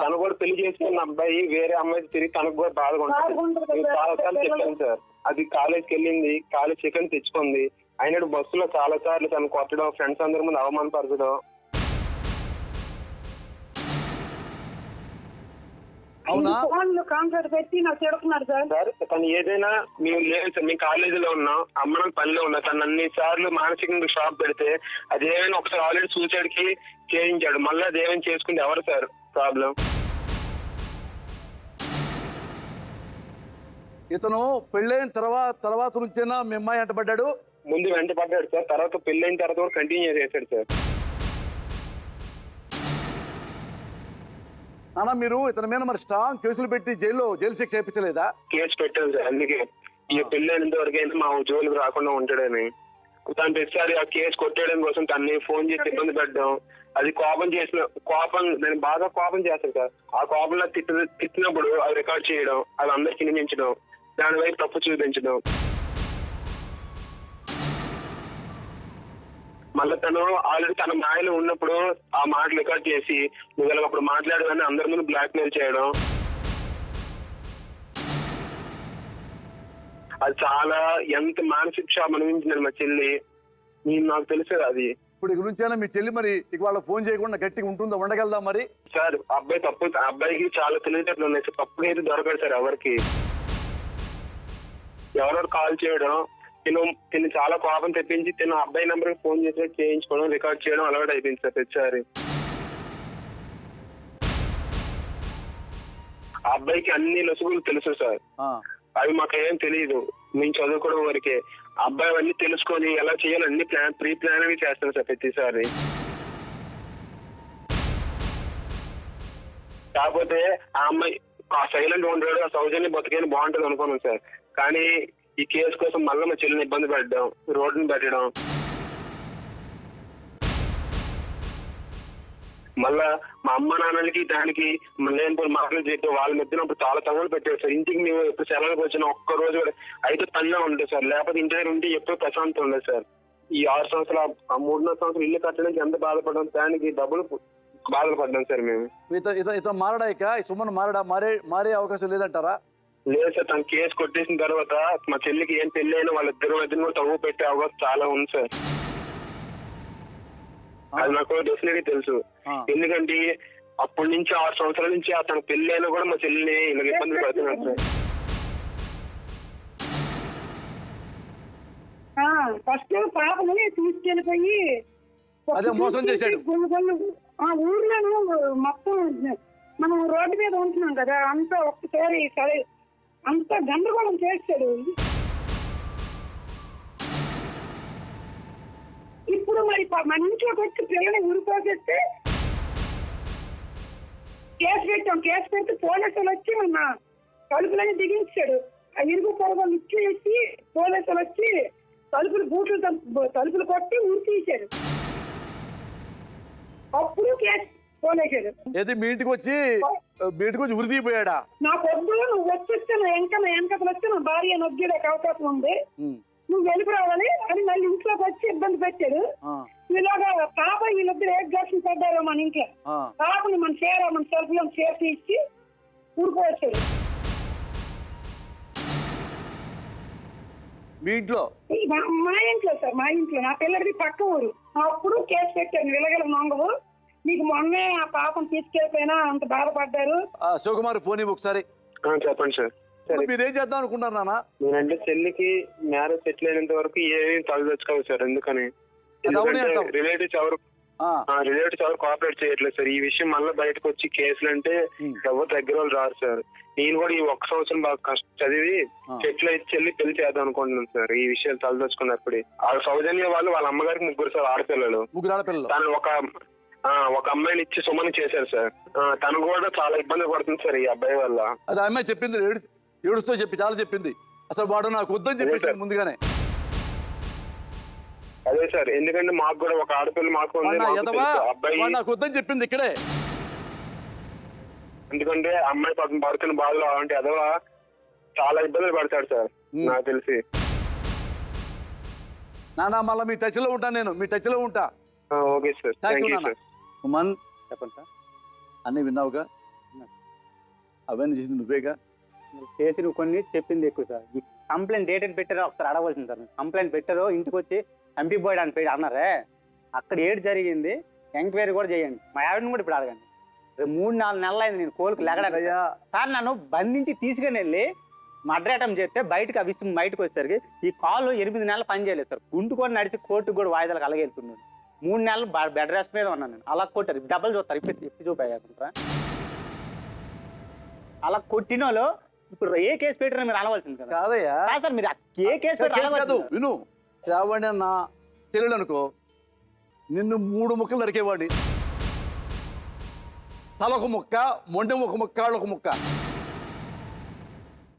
తను కూడా పెళ్లి చేసుకున్న అబ్బాయి వేరే అమ్మాయి తిరిగి తనకు కూడా బాధగా ఉంటుంది. చాలా సార్లు చెప్పాను సార్. అది కాలేజ్కి వెళ్ళింది, కాలేజ్ చికెన్ తెచ్చుకుంది, అయినట్టు బస్సులో చాలా సార్లు తను కొట్టడం, ఫ్రెండ్స్ అందరి ముందు అవమానపరచడం. కాంట్రాక్ట్ పెట్టి నాకు చెడుకున్నారు సార్. సార్ తను ఏదైనా మేము లేదు సార్, మేము కాలేజీలో ఉన్నాం, అమ్మ పనిలో ఉన్నా, తను అన్ని సార్లు మానసికంగా షాప్ పెడితే అదేమైనా ఒకసారి ఆల్రెడీ సూసైడ్ కి చేయించాడు, మళ్ళీ అదేమైనా చేసుకుంటే ఎవరు సార్ ప్రాబ్లం? ఇతను పెళ్ళైన తర్వాత నుంచేనా మీ అమ్మాయి వెంటబడ్డాడు? ముందు వెంటబడ్డాడు సార్, తర్వాత పెళ్ళైన తర్వాత కూడా కంటిన్యూ చేశాడు సార్. నాన్న మీరు ఇతని మీద మరి స్ట్రాంగ్ కేసులు పెట్టి జైలు శిక్ష చేయించలేదా? కేసు పెట్టాను సార్. అందుకే ఈ పెళ్ళైనంత వరకు అయితే మా జోలికి రాకుండా ఉంటాడని. తను ప్రతిసారి ఆ కేసు కొట్టేయడం కోసం తనని ఫోన్ చేసి ఇబ్బంది పెట్టడం, అది దాన్ని బాగా కోపం చేస్తారు సార్. ఆ కోపంలో తిట్టినప్పుడు అది రికార్డ్ చేయడం, అది అందరికి వినిపించడం, దాని వైపు తప్పు చూపించడం. మళ్ళీ తను ఆల్రెడీ తన మాయలో ఉన్నప్పుడు ఆ మాటలు రికార్డ్ చేసి నువ్వు ఇలా అప్పుడు మాట్లాడదని అందరి ముందు బ్లాక్ మెయిల్ చేయడం, అది చాలా ఎంత మానసిక క్షోభ అనిపించింది మా చెల్లి. నాకు తెలుసు అది. ఇప్పుడు ఇక నుంచైనా మీ చెల్లి మరి ఇక వాళ్ళ ఫోన్ చేయకుండా గట్టిగా ఉంటుందా, ఉండగలదా మరి? సార్ అబ్బాయి తప్పు, అబ్బాయికి చాలా తెలివితేటలు ఉన్నాయి సార్. తప్పుగా అయితే దొరకదు సార్ ఎవరికి. ఎవరెవరు కాల్ చేయడం, తిను చాలా కోపం తెప్పించి తిను అబ్బాయి నెంబర్ కి ఫోన్ చేసి చేయించుకోవడం, రికార్డ్ చేయడం అలవాటు అయిపోయింది సార్ ప్రతిసారి. ఆ అబ్బాయికి అన్ని లొసుగులు తెలుసు సార్, అవి మాకు ఏం తెలియదు. మేము చదువుకోవడం వరకే. అబ్బాయి అవన్నీ తెలుసుకొని ఎలా చేయాలి అన్ని ప్రీ ప్లాన్ అవి చేస్తాను సార్ ప్రతిసారి. కాకపోతే ఆ అమ్మాయి సైలెంట్ ఉంటాడు, ఆ సౌజన్య బతికేని బాగుంటుంది అనుకున్నాం సార్. కానీ ఈ కేసు కోసం మళ్ళీ మా చెల్లిని ఇబ్బంది పెట్టడం, రోడ్డుని పెట్టడం, మళ్ళా మా అమ్మ నాన్నలకి దానికి నేను మాటలు చెప్పి వాళ్ళ మధ్యన చాలా తగులు పెట్టారు సార్. ఇంటికి మేము ఎప్పుడు సెలవులకు వచ్చిన ఒక్క రోజు కూడా అయితే పనిలో ఉంటుంది సార్, లేకపోతే ఇంటి దగ్గర ఉంటే ఎప్పుడు ప్రశాంతం ఉండదు సార్. ఈ 6 సంవత్సరాలు 3.5 సంవత్సరాలు ఇల్లు కట్టడానికి ఎంత బాధపడ్డాం, దానికి డబ్బులు బాధలు పడ్డాం సార్ మేము. ఇతను మారడాయిక సుమన్ మారే అవకాశం లేదంటారా? లేదు సార్, తను కేసు కొట్టేసిన తర్వాత మా చెల్లికి ఏం పెళ్లి అయినా వాళ్ళిద్దరు మధ్యన కూడా తవ్వు పెట్టే అవకాశం చాలా ఉంది సార్. అది నాకు డెఫినెట్లీ తెలుసు. ఎందుకంటే అప్పటి నుంచి 6 సంవత్సరాల నుంచి అతను పెళ్లి అయినా కూడా మా చెల్లిని ఇలా ఇబ్బంది పెడుతున్నాడు సార్. ఫస్ట్ పాపని తీసుకెళ్ళిపోయి అదే మోసం చేశాడు. ఊర్లో మొత్తం మనం రోడ్డు మీద ఉంటున్నాం కదా, అంతా ఒక్కసారి అంత గందరగోళం చేస్తాడు. ఇప్పుడు మరి మన ఇంట్లోకి వచ్చి పిల్లని ఊరిపోసేస్తే కేసు పెట్టి పోలీసులు వచ్చి మన తలుపులని దిగించాడు. ఆ ఇరుగు పొరగలు ఇచ్చేసి పోలీసులు వచ్చి తలుపులు కొట్టి ఊరి తీశాడు. అప్పుడు కేసు పోలేశాడు. ఏది మీ ఇంటికి వచ్చి ఉరి తీపోయాడా? నాకు వద్దు, నువ్వు వచ్చేస్తే నా వెనకలు వస్తే నా భార్య నొగ్గేదానికి అవకాశం ఉంది, నువ్వు వెళ్ళి రావాలి అని మళ్ళీ ఇంట్లోకి వచ్చి ఇబ్బంది పెట్టాడు. ఇలాగా పాప వీళ్ళిద్దరు ఏ ఘర్షణ పడ్డారో మన ఇంట్లో. పాపని మన సెల్ఫ్లో చేసి ఇచ్చి ఊరిపోయాడు. మీ ఇంట్లో? మా ఇంట్లో సార్, మా ఇంట్లో. నా పిల్లడిది పక్క ఊరు. అప్పుడు కేసు పెట్టాను, విలగల మంగవు నీకు మొన్నే ఆ పాపను తీసుకెళ్ళిపోయినా అంత బాధపడ్డారు. శివకుమార్ ఫోన్ ఇవ్వు ఒకసారి. చెప్పండి సార్. మీరేం చేద్దాం అనుకుంటారు నాన్న? నేనంటే చెల్లికి మ్యారేజ్ సెటిల్ అయినంత వరకు ఏమీ తలదొచ్చుకోవాలి సార్. ఎందుకని రిలేటివ్స్ ఎవరు కోఆపరేట్ చేయట్లేదు సార్. ఈ విషయం మళ్ళీ బయటకు వచ్చి కేసులు అంటే ఎవరు దగ్గర వాళ్ళు రారు సార్. నేను కూడా ఈ 1 సంవత్సరం బాగా చదివి సెటిల్ అయితే చెల్లి పెళ్లి చేద్దాం అనుకుంటున్నాను సార్. ఈ విషయాలు తలదొచ్చుకున్నప్పుడు వాళ్ళ సౌజన్య వాళ్ళ అమ్మగారికి 3 సార్ ఆడపిల్లలు. తను ఒక అమ్మాయిని ఇచ్చి సుమని చేశారు సార్. తను కూడా చాలా ఇబ్బంది పడుతుంది సార్ ఈ అబ్బాయి వల్ల. అది అమ్మాయి చెప్పింది, ఏడుస్తూ చాలా చెప్పింది. అసలు వాడు నాకు వద్దని చెప్పేసి ముందుగానే. అదే సార్, ఎందుకంటే మాకు కూడా ఒక ఆడపిల్ల మాకు అబ్బాయి నాకు వద్దని చెప్పింది ఇక్కడే. ఎందుకంటే అమ్మాయి పాపం పడుతున్న బాధలు అలాంటి అదవా చాలా ఇబ్బందులు పడతాడు సార్ నాకు తెలిసి. నాన్న మళ్ళీ మీ టచ్ లో ఉంటాను, నేను మీ టచ్ లో ఉంటా. Okay sir, thank you sir. Woman చెప్పండి సార్. అన్నీ విన్నావుగా? అవన్నీ చేసింది నువ్వేగా? చేసి నువ్వు కొన్ని చెప్పింది ఎక్కువ సార్. ఈ కంప్లైంట్ డేట్ పెట్టారో ఒకసారి అడగవలసింది సార్. కంప్లైంట్ పెట్టారో ఇంటికి వచ్చి చంపిపోయాడు అని పోయి అన్నారే, అక్కడ ఏడు జరిగింది ఎంక్వైరీ కూడా చేయండి. మా ఆవిడని కూడా ఇప్పుడు అడగండి. 3-4 నెలలు అయింది నేను కోలుకు లెగడానికి సార్. నన్ను బంధించి తీసుకుని వెళ్ళి మర్డర్ చేస్తే బయటకు ఆ విషయం బయటకు వచ్చేసరికి ఈ కాలు 8 నెలలు పని చేయలేదు సార్. గుంటుకొని నడిచి కోర్టుకు కూడా వాయిదాలకు అలాగెళ్తున్నాడు. 3 నెలలు బెడ్ రెస్ట్ మీద ఉన్నాను నేను. అలా కొట్టారు, దెబ్బలు చూస్తారు, ఇప్పి చూపాయకుంటారా. అలా కొట్టిన వాళ్ళు ఇప్పుడు ఏ కేసు పెట్టారో మీరు అనవలసింది కదా. కాదయ్యా సార్, మీరు ఏ కేసు పెట్టారు విను. శ్రావణి నా తెలియదు అనుకో, నిన్ను 3 ముక్కలు నరికేవాడిని. తలొక ముక్క, మొండెం ఒక ముక్క, కాళ్ళొక ముక్క.